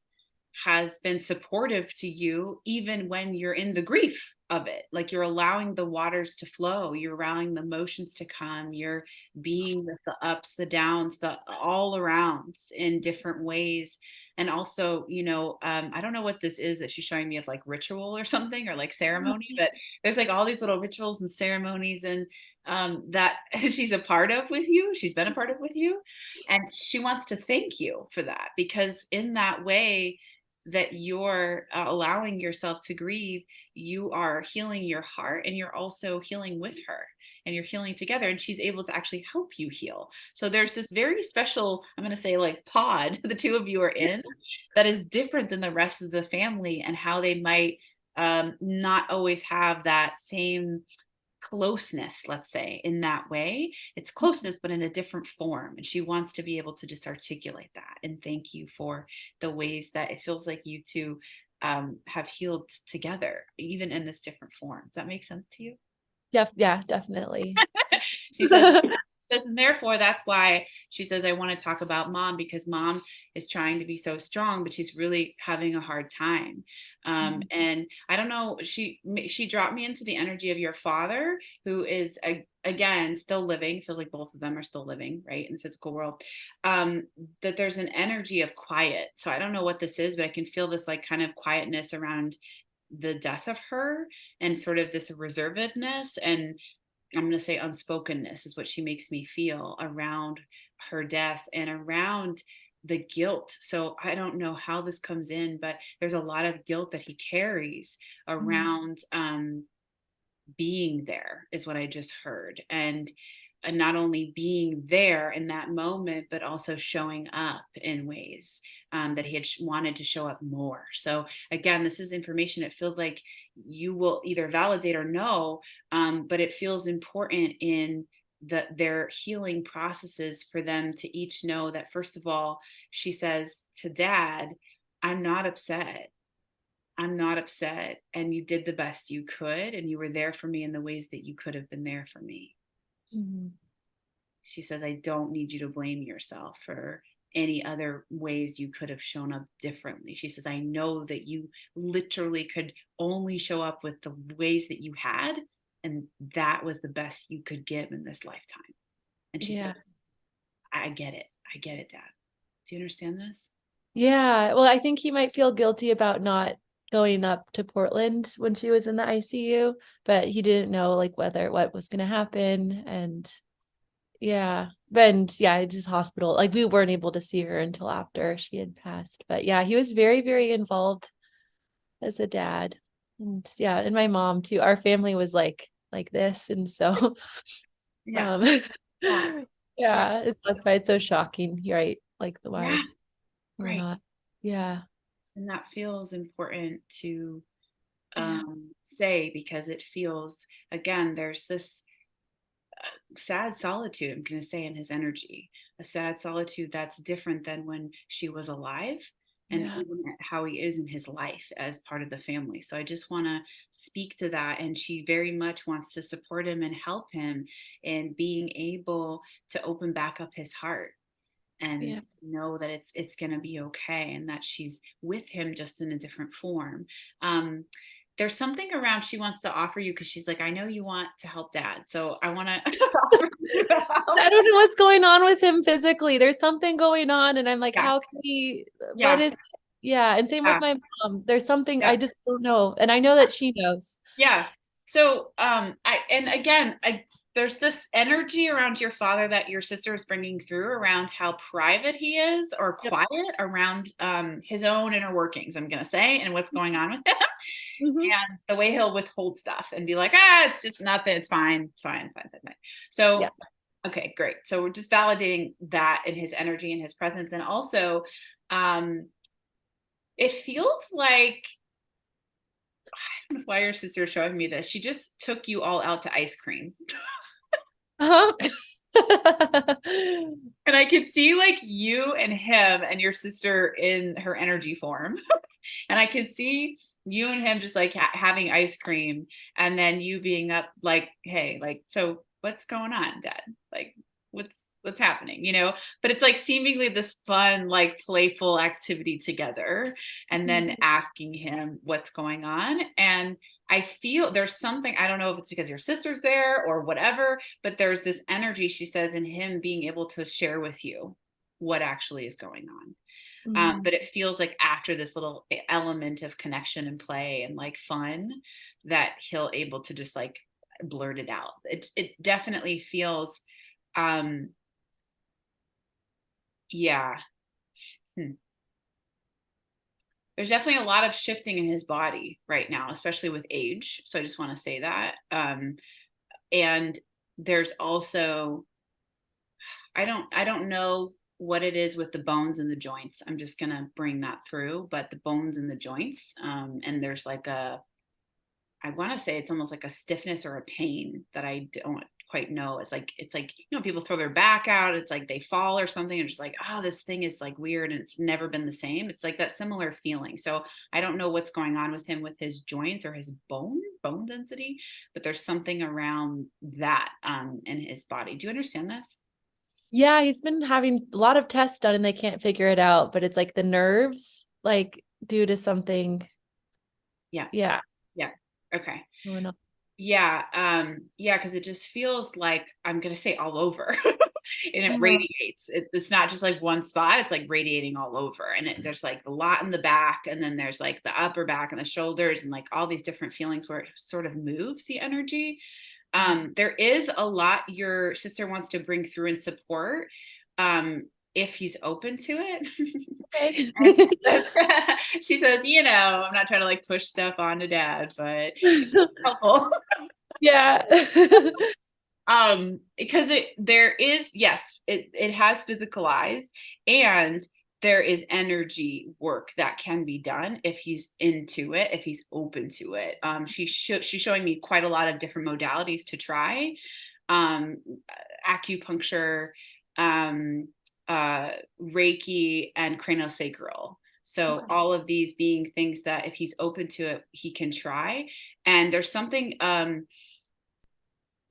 has been supportive to you even when you're in the grief of it. Like you're allowing the waters to flow, you're allowing the emotions to come, you're being with the ups, the downs, the all arounds in different ways. And also, I don't know what this is that she's showing me, of like ritual or something, or like ceremony, but there's like all these little rituals and ceremonies, and that she's a part of with you, she's been a part of with you, and she wants to thank you for that, because in that way that you're allowing yourself to grieve, you are healing your heart, and you're also healing with her, and you're healing together, and she's able to actually help you heal. So there's this very special, I'm going to say, like pod the two of you are in, that is different than the rest of the family, and how they might not always have that same closeness, let's say, in that way. It's closeness, but in a different form. And she wants to be able to just articulate that and thank you for the ways that it feels like you two have healed together, even in this different form. Does that make sense to you? Yeah, definitely. She says, and therefore that's why she says, I want to talk about mom, because mom is trying to be so strong, but she's really having a hard time. And I don't know, she dropped me into the energy of your father, who is again still living. Feels like both of them are still living, right, in the physical world. That there's an energy of quiet. So I don't know what this is, but I can feel this like kind of quietness around the death of her, and sort of this reservedness, and I'm going to say unspokenness is what she makes me feel around her death, and around the guilt. So I don't know how this comes in, but there's a lot of guilt that he carries around being there, is what I just heard. And not only being there in that moment, but also showing up in ways that he had wanted to show up more. So again, this is information. It feels like you will either validate or no, but it feels important in their healing processes for them to each know that, first of all, she says to dad, I'm not upset. I'm not upset. And you did the best you could. And you were there for me in the ways that you could have been there for me. Mhm. She says, I don't need you to blame yourself for any other ways you could have shown up differently. She says, I know that you literally could only show up with the ways that you had. And that was the best you could give in this lifetime. And she Yeah. says, I get it. I get it, Dad. Do you understand this? Yeah. Well, I think he might feel guilty about not going up to Portland when she was in the ICU, but he didn't know like what was going to happen. And yeah, and yeah, just hospital. Like we weren't able to see her until after she had passed. But yeah, he was very, very involved as a dad. And yeah, and my mom too. Our family was like this. And so Yeah. um Oh, yeah. yeah, that's why it's so shocking, right? Like the Yeah. why we're Right. not. Yeah. And that feels important to Yeah. say, because it feels, again, there's this sad solitude, I'm going to say, in his energy, a sad solitude that's different than when she was alive, and Yeah. even how he is in his life as part of the family. So I just want to speak to that. And she very much wants to support him and help him in being able to open back up his heart and Yeah. know that it's going to be okay, and that she's with him just in a different form. um there's something around she wants to offer you, because she's like, I know you want to help dad, so I want to offer you help. I don't know what's going on with him physically. There's something going on, and I'm like, Yeah, how can he, what yeah, is, yeah. And same with yeah, my mom. There's something yeah. I just don't know. And I know that she knows. Yeah. So, I, and again, there's this energy around your father that your sister is bringing through, around how private he is, or Yep. quiet around his own inner workings, I'm going to say, and what's going on with him. Hmm. And the way he'll withhold stuff and be like, it's just nothing. It's fine. It's fine. Fine, fine, fine. Yeah. So, okay, great. So we're just validating that in his energy and his presence. And also, um, it feels like, why your sister is showing me this. She just took you all out to ice cream. Uh-huh. And I could see like you and him and your sister in her energy form. And I could see you and him just like having ice cream, and then you being up like, hey, like, so what's going on, dad? Like, what's happening, but it's like seemingly this fun, like playful activity together, and then asking him what's going on. And I feel there's something, I don't know if it's because your sister's there or whatever, but there's this energy, she says, in him being able to share with you what actually is going on. Mhm. But it feels like after this little element of connection and play and like fun, that he'll able to just like blurt it out. It definitely feels, um, yeah. Hmm. There's definitely a lot of shifting in his body right now, especially with age. So I just want to say that. And there's also, I don't know what it is with the bones and the joints. I'm just gonna bring that through, but the bones and the joints, and there's like I want to say it's almost like a stiffness or a pain that I don't quite know. It's like people throw their back out. It's like they fall or something, and just like, oh, this thing is like weird and it's never been the same. It's like that similar feeling. So I don't know what's going on with him with his joints or his bone density, but there's something around that in his body. Do you understand this? Yeah, he's been having a lot of tests done and they can't figure it out, but it's like the nerves, like due to something. Yeah. Yeah. Yeah. Okay. Going on. Yeah, yeah, because it just feels like, I'm gonna say, all over, and it Uh-huh. radiates. It's not just like one spot; it's like radiating all over. And there's like a lot in the back, and then there's like the upper back and the shoulders, and like all these different feelings where it sort of moves the energy. There is a lot your sister wants to bring through and support, if he's open to it. Okay. And she says, I'm not trying to like push stuff onto dad, but it's helpful. Yeah. Because there is, yes, it has physical eyes, and there is energy work that can be done if he's into it, if he's open to it. She's showing me quite a lot of different modalities to try. um Acupuncture, um Reiki, and craniosacral. So Okay. all of these being things that if he's open to it, he can try. And there's something,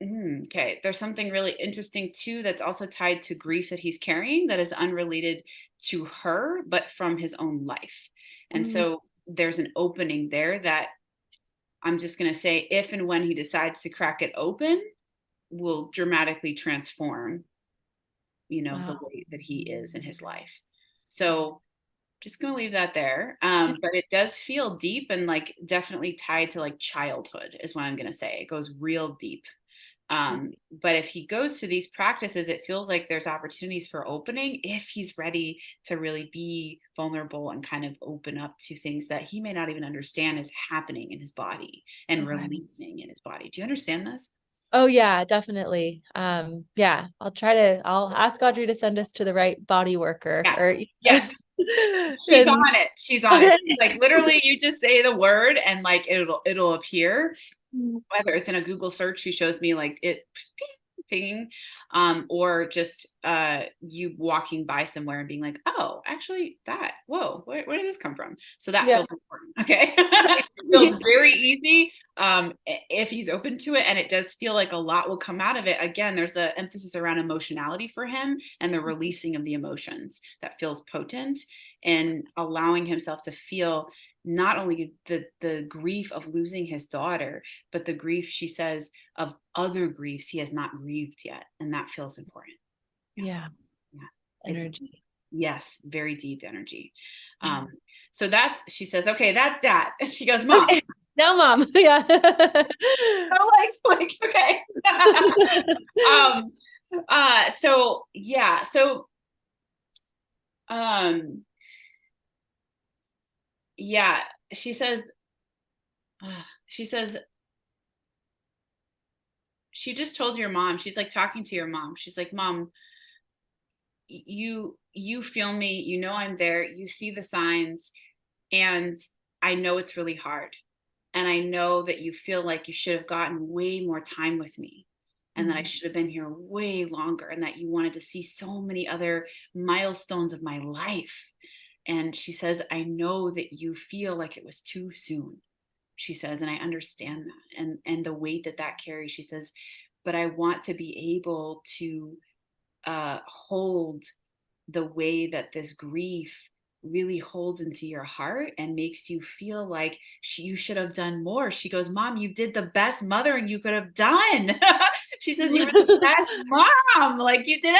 okay. There's something really interesting too that's also tied to grief that he's carrying, that is unrelated to her, but from his own life. And Mm, so there's an opening there that, I'm just going to say, if and when he decides to crack it open, will dramatically transform, the wow. way that he is in his life. So Just gonna leave that there. But it does feel deep and like definitely tied to like childhood is what I'm gonna say. It goes real deep. But if he goes to these practices, it feels like there's opportunities for opening if he's ready to really be vulnerable and kind of open up to things that he may not even understand is happening in his body and Okay. releasing in his body. Do you understand this? Oh yeah, definitely. Yeah, I'll ask Audrey to send us to the right body worker Yeah. or Yes. She's can on it. She's on it. okay. It's like literally you just say the word and like it'll appear. Whether it's in a Google search, she shows me like it pinging, or just you walking by somewhere and being like, oh, actually that, whoa, where did this come from? So that Yeah. feels important. Okay. Feels very easy if he's open to it, and it does feel like a lot will come out of it. Again, there's an emphasis around emotionality for him and the releasing of the emotions that feels potent, and allowing himself to feel not only the grief of losing his daughter, but the grief, she says, of other griefs he has not grieved yet. And that feels important. Yeah. Yeah. Yeah. It's, Energy. yes, very deep energy. Yeah. So that's, she says, okay, that's that. And she goes, Mom. Okay. No, mom. Yeah. Like, okay. um, so yeah. So, um, yeah, she says, she says, she just told your mom, she's like talking to your mom. She's like, Mom, you feel me, you know I'm there, you see the signs, and I know it's really hard, and I know that you feel like you should have gotten way more time with me, and that I should have been here way longer, and that you wanted to see so many other milestones of my life. And she says, I know that you feel like it was too soon. She says, and I understand that, and the weight that that carries. She says, but I want to be able to hold the way that this grief really holds into your heart and makes you feel like you should have done more. She goes, Mom, you did the best mothering you could have done. She says, you were the best mom. Like, you did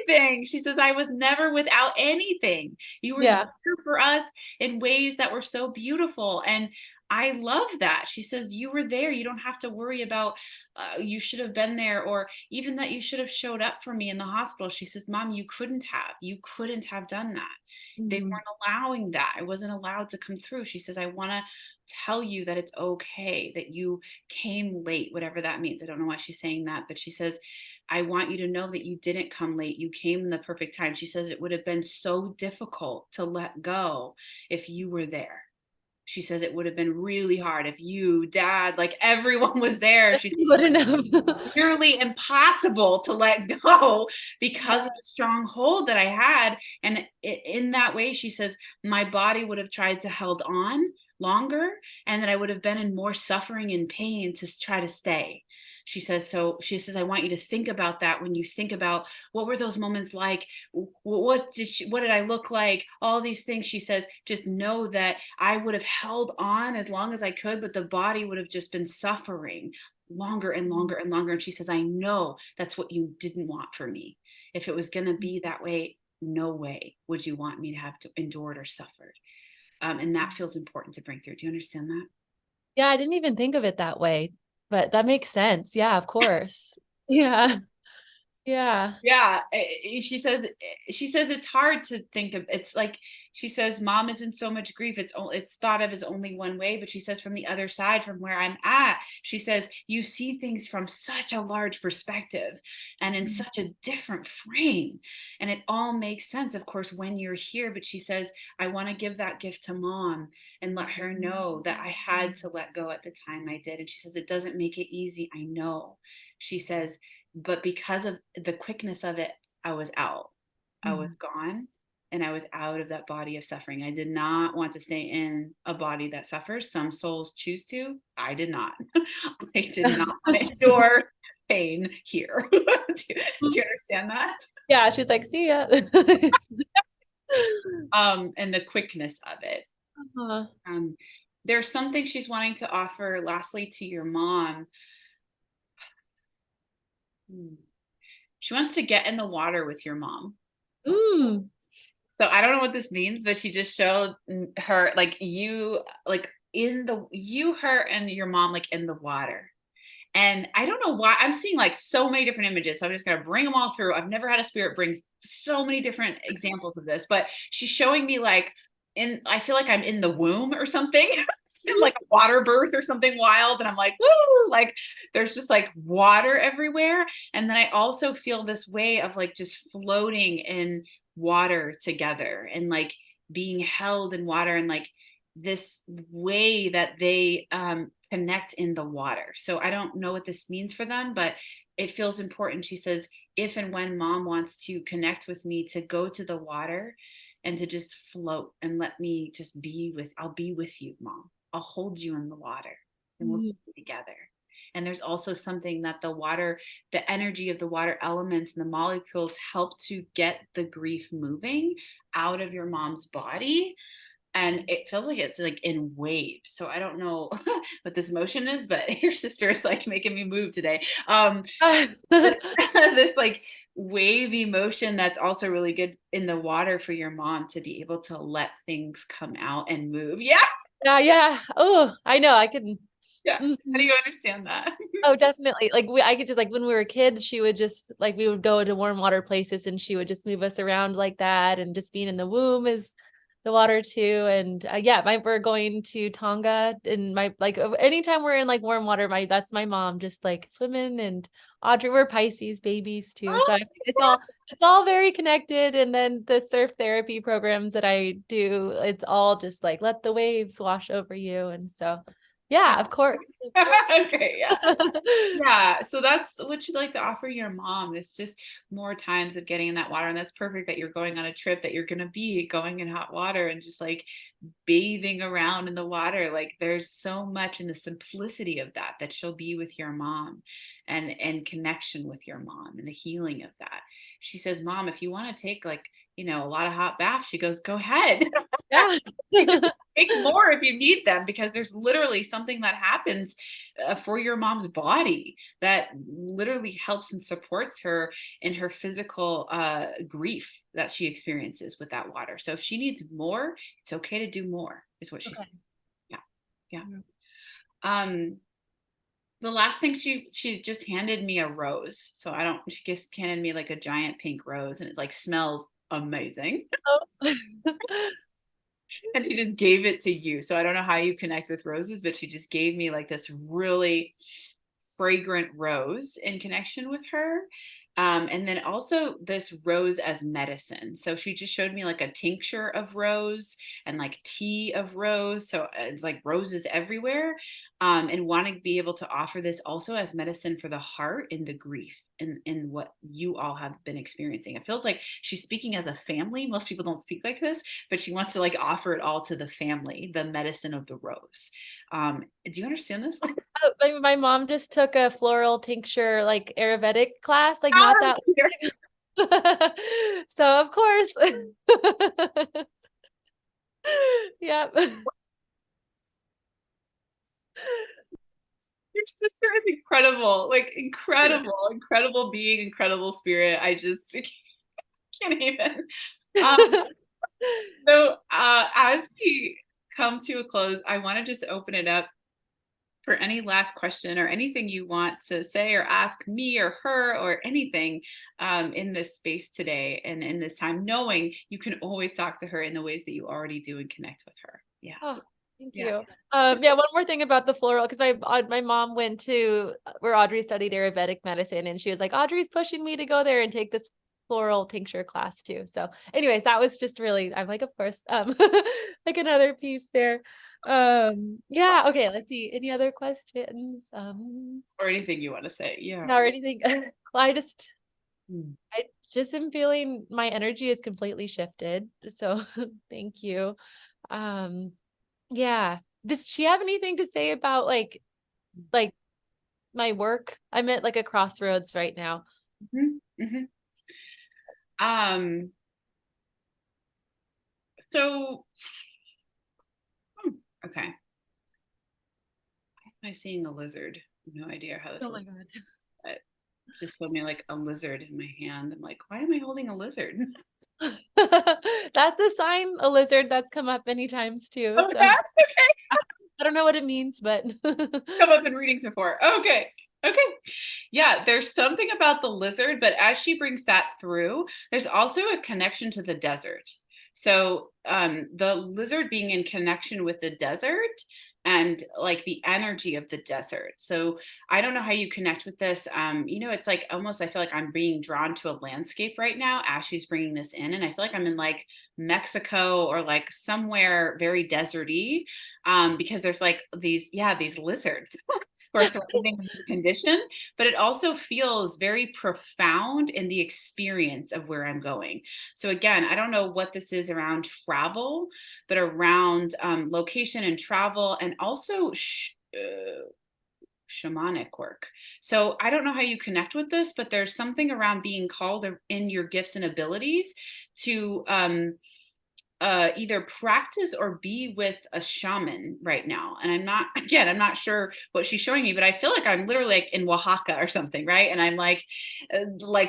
everything. She says, I was never without anything. You were Yeah. there for us in ways that were so beautiful. And I love that. She says, you were there. You don't have to worry about you should have been there, or even that you should have showed up for me in the hospital. She says, Mom, you couldn't have done that. They Mhm. weren't allowing that. I wasn't allowed to come through. She says, I want to tell you that it's okay that you came late, whatever that means. I don't know why she's saying that, but she says, I want you to know that you didn't come late. You came in the perfect time. She says, it would have been so difficult to let go if you were there. She says it would have been really hard if you, dad, like everyone was there. She said She wouldn't have. nearly impossible to let go because of the strong hold that I had. And in that way, she says, my body would have tried to held on longer, and that I would have been in more suffering and pain to try to stay. She says, so she says, I want you to think about that when you think about what were those moments like? What did I look like? All these things. She says, just know that I would have held on as long as I could, but the body would have just been suffering longer and longer and longer. And she says, I know that's what you didn't want for me. If it was going to be that way, no way would you want me to have to endured or suffered. And that feels important to bring through. Do you understand that? Yeah, I didn't even think of it that way, but that makes sense. Yeah, of course. Yeah. Yeah. Yeah, she says it's hard to think of. It's like she says mom is in so much grief, it's thought of as only one way, but she says from the other side, from where I'm at, she says you see things from such a large perspective and in such a different frame, and it all makes sense, of course, when you're here. But she says, I want to give that gift to mom and let her know that I had to let go at the time I did. And she says it doesn't make it easy, I know. She says, but because of the quickness of it, I was out. I was Mhm. gone, and I was out of that body of suffering. I did not want to stay in a body that suffers. Some souls choose to. I did not. I did not want to endure pain here. Do you understand that? Yeah, she's like, see ya. And the quickness of it. Uh, Um, there's something she's wanting to offer lastly to your mom. She wants to get in the water with your mom. mm. So I don't know what this means, but she just showed her like you, her, and your mom like in the water. And I don't know why I'm seeing like so many different images. So I'm just going to bring them all through. I've never had a spirit bring so many different examples of this, but she's showing me like I feel like I'm in the womb or something. Like a water birth or something wild. And I'm like, woo, like there's just like water everywhere. And then I also feel this way of like just floating in water together and like being held in water and like this way that they connect in the water. So I don't know what this means for them, but it feels important. She says, if and when mom wants to connect with me, to go to the water and to just float and let me just I'll be with you, mom. I'll hold you in the water and we'll Mhm. be together. And there's also something that the water, the energy of the water elements and the molecules help to get the grief moving out of your mom's body. And it feels like it's like in waves. So I don't know what this motion is, but your sister is like making me move today. This, this like wavy motion that's also really good in the water for your mom to be able to let things come out and move. Yeah. Yeah, yeah. Oh, I know. I can. Yeah. How do Mhm. you understand that? Oh, definitely. Like I could just like when we were kids, she would just like we would go to warm water places and she would just move us around like that, and just being in the womb is the water too. And yeah, we're going to Tonga, and my like anytime we're in like warm water, my that's my mom just like swimming. And Audrey, we're Pisces babies too, so I think it's all very connected. And then the surf therapy programs that I do, it's all just like let the waves wash over you. And so yeah, of course, of course. Okay, yeah. Yeah, so that's what you'd like to offer your mom. It's just more times of getting in that water. And that's perfect that you're going on a trip that you're going to be going in hot water and just like bathing around in the water. Like there's so much in the simplicity of that, that she'll be with your mom and connection with your mom and the healing of that. She says, mom, if you want to take like, a lot of hot baths, she goes, go ahead. Yeah. Take more if you need them, because there's literally something that happens for your mom's body that literally helps and supports her in her physical grief that she experiences with that water. So if she needs more, it's okay to do more, is what she Okay. said. Yeah. Yeah. Mhm. Um, the last thing, she just handed me a rose. So I don't, she just handed me like a giant pink rose, and it like smells amazing. Oh. And she just gave it to you. So I don't know how you connect with roses, but she just gave me like this really fragrant rose in connection with her. And then also this rose as medicine. So she just showed me like a tincture of rose and like tea of rose. So it's like roses everywhere. And want to be able to offer this also as medicine for the heart and the grief in what you all have been experiencing. It feels like she's speaking as a family. Most people don't speak like this, but she wants to like offer it all to the family, the medicine of the rose. Do you understand this? Oh, my mom just took a floral tincture like Ayurvedic class, like not Out of that here. so of course. Yep. Your sister is incredible, like incredible being, incredible spirit. I just can't even. Um, so as we come to a close, I want to just open it up for any last question or anything you want to say or ask me or her or anything in this space today and in this time, knowing you can always talk to her in the ways that you already do and connect with her. Yeah. Oh, thank Yeah. you. Yeah, one more thing about the floral, because my mom went to where Audrey studied Ayurvedic medicine, and she was like, Audrey's pushing me to go there and take this floral tincture class too. So, anyways, that was just really, I'm like, of course, like another piece there. Yeah, okay, let's see. Any other questions? Or anything you want to say. Yeah. No, or anything. Well, Mm. I just am feeling my energy is completely shifted. So thank you. Um, yeah. Does she have anything to say about like my work? I'm at like a crossroads right now. Mhm, mhm. Um, so, okay. Why am I seeing a lizard? No idea how this Oh will, my God. but just put me like a lizard in my hand. I'm like, why am I holding a lizard? That's a sign, a lizard that's come up many times too. Oh, So that's okay. I don't know what it means, but Come up in readings before. Okay. Okay. Yeah, there's something about the lizard, but as she brings that through, there's also a connection to the desert. So the lizard being in connection with the desert and like the energy of the desert. So I don't know how you connect with this. It's like almost I feel like I'm being drawn to a landscape right now as she's bringing this in, and I feel like I'm in like Mexico or like somewhere very deserty, because there's like these lizards who are thriving in this condition, but it also feels very profound in the experience of where I'm going. So again, I don't know what this is around travel, but around location and travel, and also shamanic work. So I don't know how you connect with this, but there's something around being called in your gifts and abilities to either practice or be with a shaman right now. And I'm not sure what she's showing me, but I feel like I'm literally like in Oaxaca or something, right? And I'm like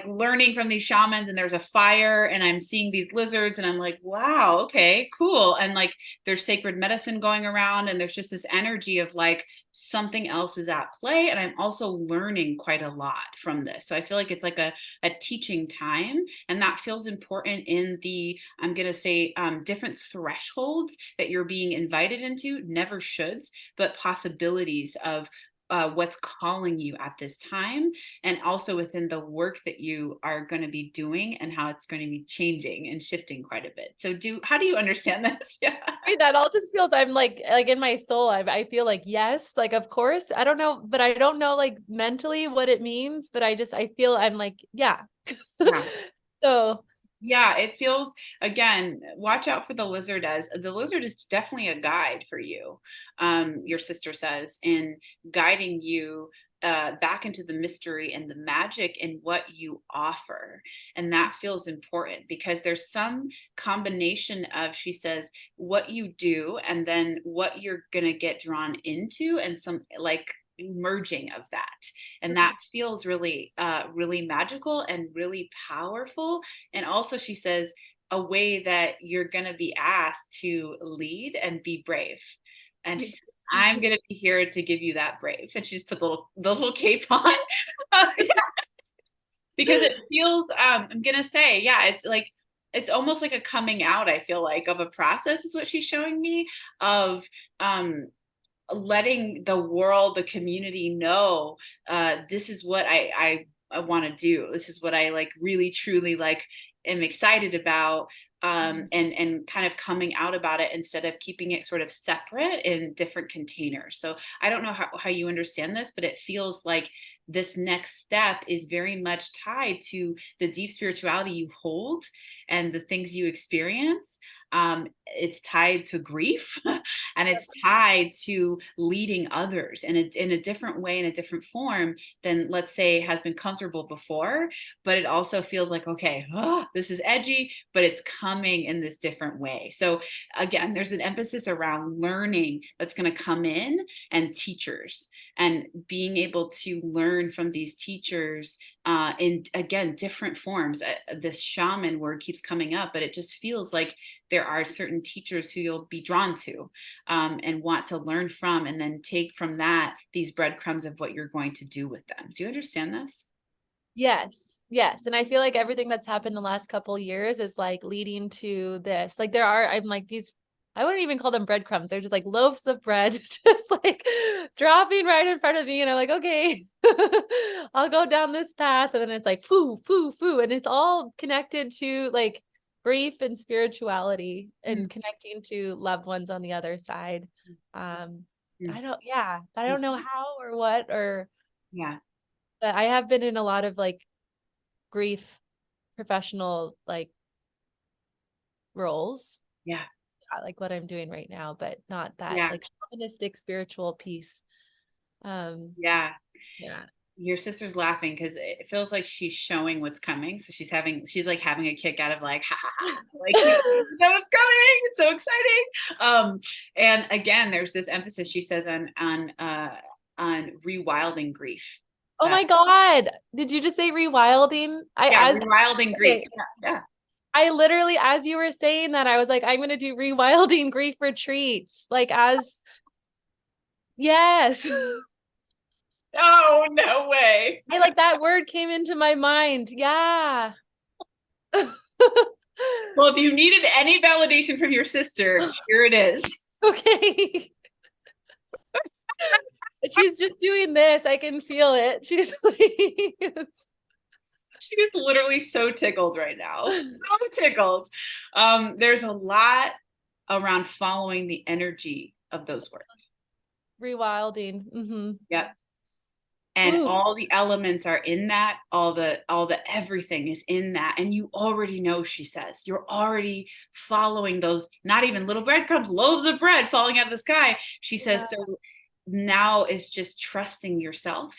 learning from these shamans, and there's a fire, and I'm seeing these lizards, and I'm like, wow, okay, cool. And like there's sacred medicine going around, and there's just this energy of like something else is at play. And I'm also learning quite a lot from this. So I feel like it's like a teaching time, and that feels important in the, I'm going to say, different thresholds that you're being invited into, never shoulds, but possibilities of what's calling you at this time, and also within the work that you are going to be doing and how it's going to be changing and shifting quite a bit. So how do you understand this? Yeah. that all just feels, I'm like in my soul, I feel like, yes, like, of course, I don't know, but I don't know like mentally what it means, but I feel I'm like, yeah. Yeah. So Yeah, it feels, again, watch out for the lizard, as the lizard is definitely a guide for you. Your sister says, in guiding you back into the mystery and the magic in what you offer. And that feels important because there's some combination of, she says, what you do and then what you're going to get drawn into, and some like merging of that. And that feels really really magical and really powerful. And also she says a way that you're going to be asked to lead and be brave. And she said, I'm going to be here to give you that brave. And she just put the little cape on. Yeah. Because it feels I'm going to say, yeah, it's like it's almost like a coming out, I feel like, of a process is what she's showing me, of letting the world, the community know, this is what I want to do. This is what I like really truly like am excited about, and kind of coming out about it instead of keeping it sort of separate in different containers. So I don't know how you understand this, but it feels like this next step is very much tied to the deep spirituality you hold and the things you experience. It's tied to grief and it's tied to leading others in a different way, in a different form than, let's say, has been comfortable before. But it also feels like, okay, this is edgy, but it's coming in this different way. So again, there's an emphasis around learning that's going to come in, and teachers, and being able to learn from these teachers in, again, different forms. This shaman word keeps coming up, but it just feels like there are certain teachers who you'll be drawn to, and want to learn from, and then take from that these breadcrumbs of what you're going to do with them. Do you understand this? yes, yes. And I feel like everything that's happened the last couple years is like leading to this. Like I'm like these, I wouldn't even call them breadcrumbs. They're just like loaves of bread, just like dropping right in front of me. And I'm like, okay, I'll go down this path. And then it's like, foo, foo, foo. And it's all connected to like grief and spirituality and connecting to loved ones on the other side. I don't know how or what, or, Yeah. but I have been in a lot of like grief professional like roles, Yeah. like what I'm doing right now, but not that Yeah. like shamanistic spiritual piece. Yeah. Yeah. Your sister's laughing because it feels like she's showing what's coming. So she's like having a kick out of like, ha ha ha, like, you know what's coming. It's so exciting. And again, there's this emphasis, she says, on rewilding grief. Oh my God. Did you just say rewilding? Yeah, rewilding grief. Okay. Yeah. I literally, as you were saying that, I was like, I'm going to do rewilding grief retreats. Like yes. Oh, no way. I like that word came into my mind. Yeah. Well, if you needed any validation from your sister, here it is. Okay. She's just doing this. I can feel it. She's like, She is literally so tickled right now. So tickled. There's a lot around following the energy of those words. rewilding. Mm-hmm. Yep. And Ooh, all the elements are in that, all the everything is in that. And you already know, she says, you're already following those, not even little breadcrumbs, loaves of bread falling out of the sky. She says, yeah. so now is just trusting yourself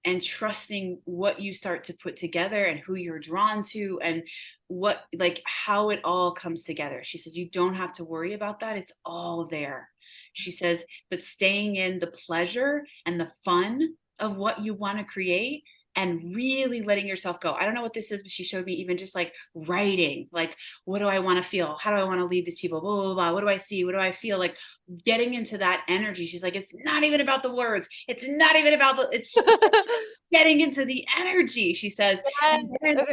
and trusting what you start to put together and who you're drawn to and what, like, how it all comes together. She says, you don't have to worry about that. It's all there. She says, but staying in the pleasure and the fun of what you want to create and really letting yourself go. I don't know what this is, but she showed me even just like writing, like, what do I want to feel? How do I want to lead these people? Blah, blah, blah. What do I see? What do I feel? Like getting into that energy. She's like, it's not even about the words. It's not even about it's getting into the energy, she says. Yes. And then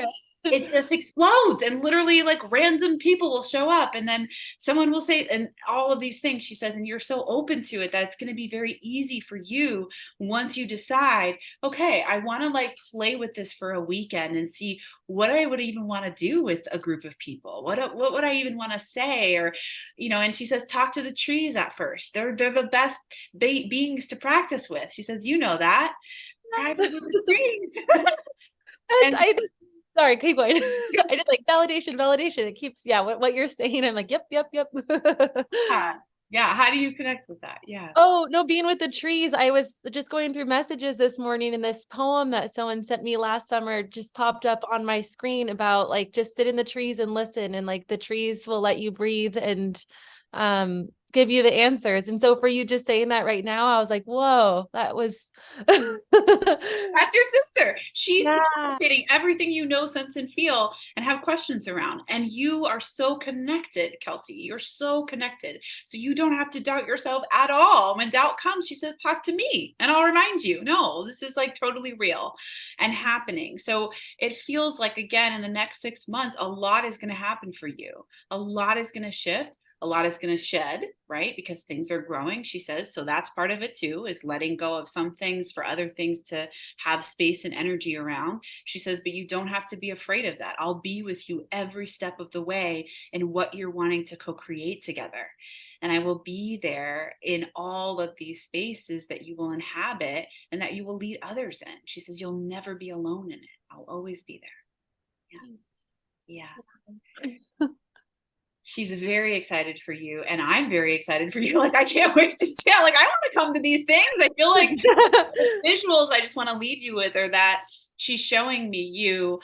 Okay. it just explodes and literally like random people will show up and then someone will say, and all of these things, she says, and you're so open to it that it's going to be very easy for you once you decide, okay, I want to like play with this for a weekend and see what I would even want to do with a group of people. What would I even want to say? Or, and she says, talk to the trees at first. They're the best beings to practice with. She says, that. Practice with the trees. Yes, And sorry, keep going. I just like validation. It keeps, yeah, what you're saying. I'm like, yep. yeah, yeah. How do you connect with that? Yeah. Oh, no, being with the trees. I was just going through messages this morning and this poem that someone sent me last summer just popped up on my screen about like just sit in the trees and listen and like the trees will let you breathe and give you the answers. And so for you just saying that right now, I was like, whoa, that was That's your sister. She's yeah. facilitating everything you know, sense, and feel, and have questions around. And you are so connected, Kelsey. You're so connected. So you don't have to doubt yourself at all. When doubt comes, she says, talk to me, and I'll remind you, no, this is like totally real and happening. So it feels like, again, in the next 6 months, a lot is going to happen for you. A lot is going to shift. A lot is going to shed, right? Because things are growing, she says. So that's part of it too, is letting go of some things for other things to have space and energy around. She says, but you don't have to be afraid of that. I'll be with you every step of the way in what you're wanting to co-create together. And I will be there in all of these spaces that you will inhabit and that you will lead others in. She says, you'll never be alone in it. I'll always be there. Yeah. Yeah. She's very excited for you and I'm very excited for you. Like, I can't wait to see how, like, I want to come to these things. I feel like the visuals I just want to leave you with are that she's showing me you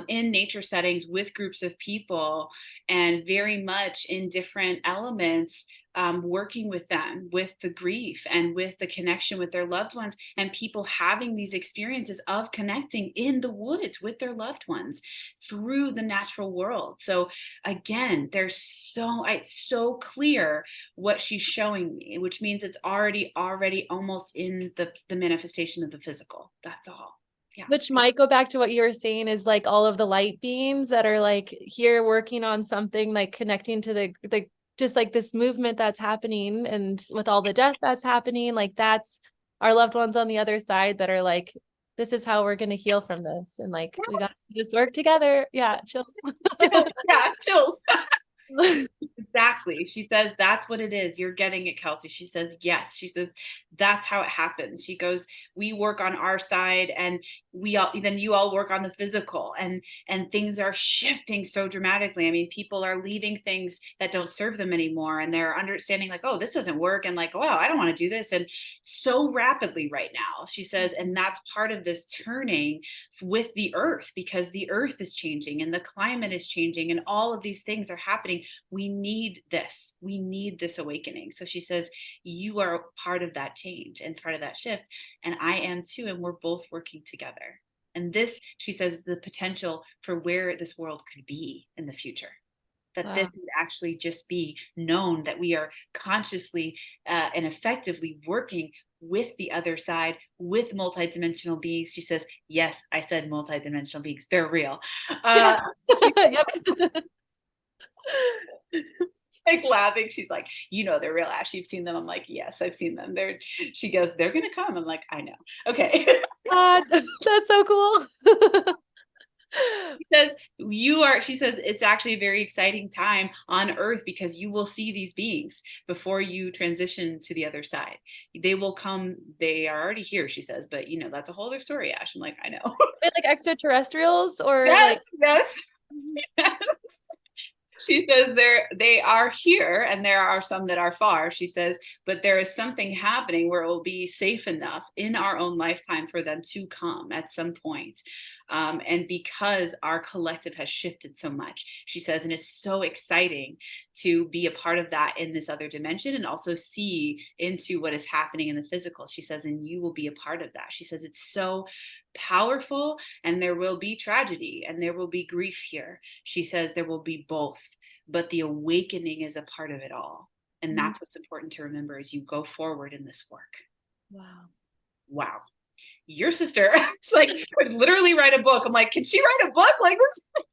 in nature settings with groups of people and very much in different elements, working with them with the grief and with the connection with their loved ones, and people having these experiences of connecting in the woods with their loved ones through the natural world. So again, it's so clear what she's showing me, which means it's already almost in the manifestation of the physical. That's all. Yeah. Which might go back to what you were saying is like all of the light beings that are like here working on something, like connecting to the just like this movement that's happening, and with all the death that's happening, like that's our loved ones on the other side that are like, this is how we're going to heal from this. And like, we got to just work together. Yeah. Chills. Yeah, chill. Exactly. She says, that's what it is. You're getting it, Kelsey. She says, yes. She says, that's how it happens. She goes, we work on our side and then you all work on the physical, and things are shifting so dramatically. I mean, people are leaving things that don't serve them anymore. And they're understanding like, oh, this doesn't work. And like, wow, I don't want to do this. And so rapidly right now, she says, and that's part of this turning with the earth, because the earth is changing and the climate is changing and all of these things are happening. We need this awakening. So she says, you are part of that change and part of that shift, and I am too, and we're both working together. And this, she says, the potential for where this world could be in the future. That this Wow. would actually just be known, that we are consciously and effectively working with the other side, with multidimensional beings. She says, yes, I said multidimensional beings. They're real. Yeah. Yep. Like laughing. She's like, you know, they're real, Ash. You've seen them. I'm like, yes, I've seen them. She goes, they're going to come. I'm like, I know. Okay. God, that's so cool. Says you are, she says, it's actually a very exciting time on earth because you will see these beings before you transition to the other side. They will come, they are already here, she says, but you know, that's a whole other story, Ash. I'm like, I know. Like extraterrestrials or like. Yes, yes. Yes. She says they are here, and there are some that are far, she says, but there is something happening where it will be safe enough in our own lifetime for them to come at some point. And because our collective has shifted so much, she says, and it's so exciting to be a part of that in this other dimension and also see into what is happening in the physical. She says, and you will be a part of that. She says, it's so powerful, and there will be tragedy and there will be grief here. She says there will be both, but the awakening is a part of it all. And that's what's important to remember as you go forward in this work. Wow. Wow. Your sister, it's like, could literally write a book. I'm like, can she write a book like this?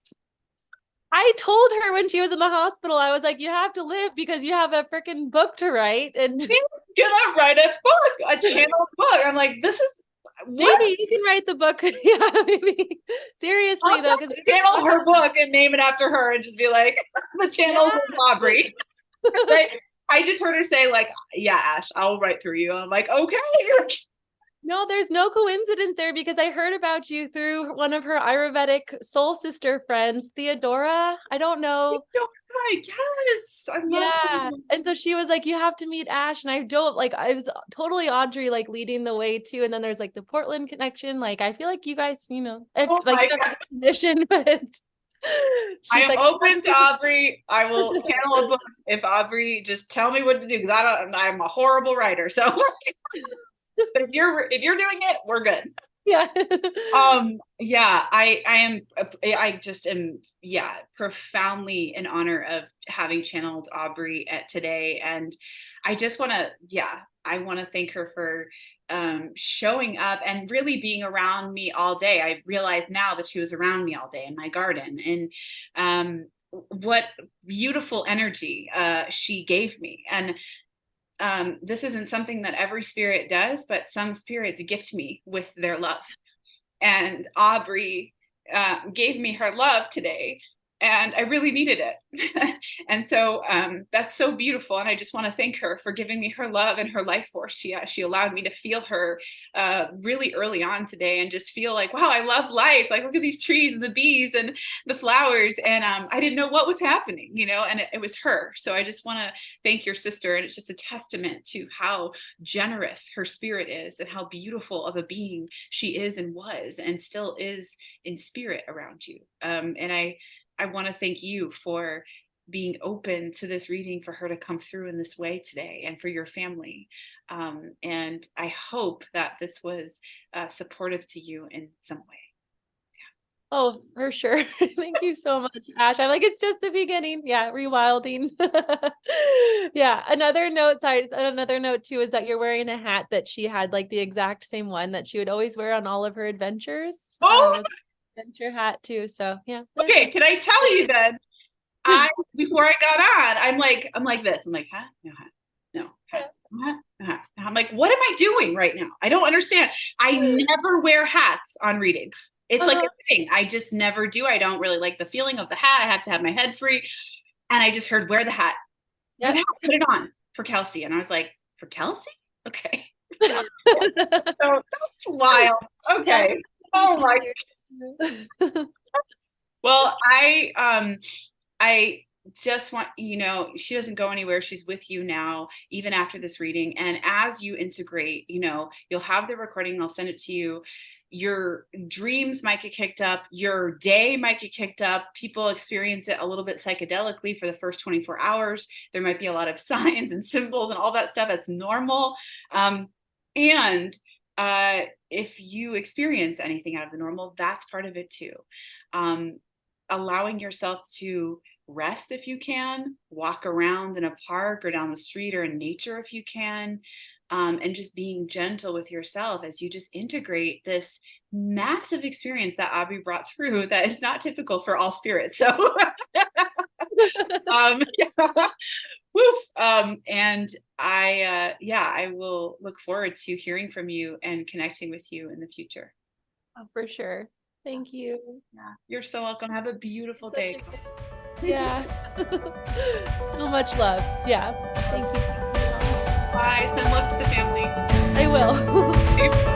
I told her when she was in the hospital, I was like, you have to live because you have a freaking book to write. And she's gonna write a book, a channel book. I'm like, this is what? Maybe you can write the book. Yeah, maybe. Seriously, I'll though, because channel her book and name it after her and just be like, the channel of Aubrey. Like, I just heard her say, like, yeah, Ash, I'll write through you. And I'm like, okay. No, there's no coincidence there because I heard about you through one of her Ayurvedic soul sister friends, Theodora. I don't know. Yes, I love Yeah. her. And so she was like, you have to meet Ash. And I don't like, I was totally Audrey, like leading the way too. And then there's like the Portland connection. Like, I feel like you guys, you know, if, Oh like, my you don't God. have a condition, but I she's am like, open to Aubrey. I will channel a book if Aubrey just tell me what to do, because I'm a horrible writer. So but if you're doing it, we're good. yeah. Yeah, I just am, yeah, profoundly in honor of having channeled Aubrey at today. And I just want to, yeah, I want to thank her for showing up and really being around me all day. I realize now that she was around me all day in my garden, and what beautiful energy she gave me. And this isn't something that every spirit does, but some spirits gift me with their love. And Aubrey gave me her love today, and I really needed it. And so that's so beautiful. And I just want to thank her for giving me her love and her life force. She allowed me to feel her really early on today, and just feel like, wow, I love life. Like, look at these trees and the bees and the flowers. And I didn't know what was happening, you know, and it was her. So I just want to thank your sister. And it's just a testament to how generous her spirit is, and how beautiful of a being she is and was and still is in spirit around you. And I want to thank you for being open to this reading, for her to come through in this way today, and for your family. And I hope that this was supportive to you in some way. Oh, for sure. Thank you so much, Ash. I'm like, it's just the beginning. Yeah, rewilding. Yeah. Another note too is that you're wearing a hat that she had, like the exact same one that she would always wear on all of her adventures. Oh, Adventure hat too. So yeah. okay. Can I tell you then? Before I got on, I'm like this. I'm like, hat, no hat, no hat, hat, no hat. I'm like, what am I doing right now? I don't understand. I never wear hats on readings. It's like a thing. I just never do. I don't really like the feeling of the hat. I have to have my head free. And I just heard, wear the hat. Wear the hat. Put it on for Kelsey. And I was like, for Kelsey? Okay. So that's wild. Okay. Oh my. Well, I just want, you know, she doesn't go anywhere. She's with you now, even after this reading. And as you integrate, you know, you'll have the recording. I'll send it to you. Your dreams might get kicked up. Your day might get kicked up. People experience it a little bit psychedelically for the first 24 hours. There might be a lot of signs and symbols and all that stuff. That's normal. And if you experience anything out of the normal, that's part of it too. Um, Allowing yourself to rest if you can, walk around in a park or down the street or in nature if you can, and just being gentle with yourself as you just integrate this massive experience that Abby brought through that is not typical for all spirits. So, yeah. Woof. And I will look forward to hearing from you and connecting with you in the future. Oh, for sure. Thank you. Yeah, you're so welcome. Have a beautiful Such day. yeah. So much love. Yeah. Thank you. Bye. Send love to the family. I will.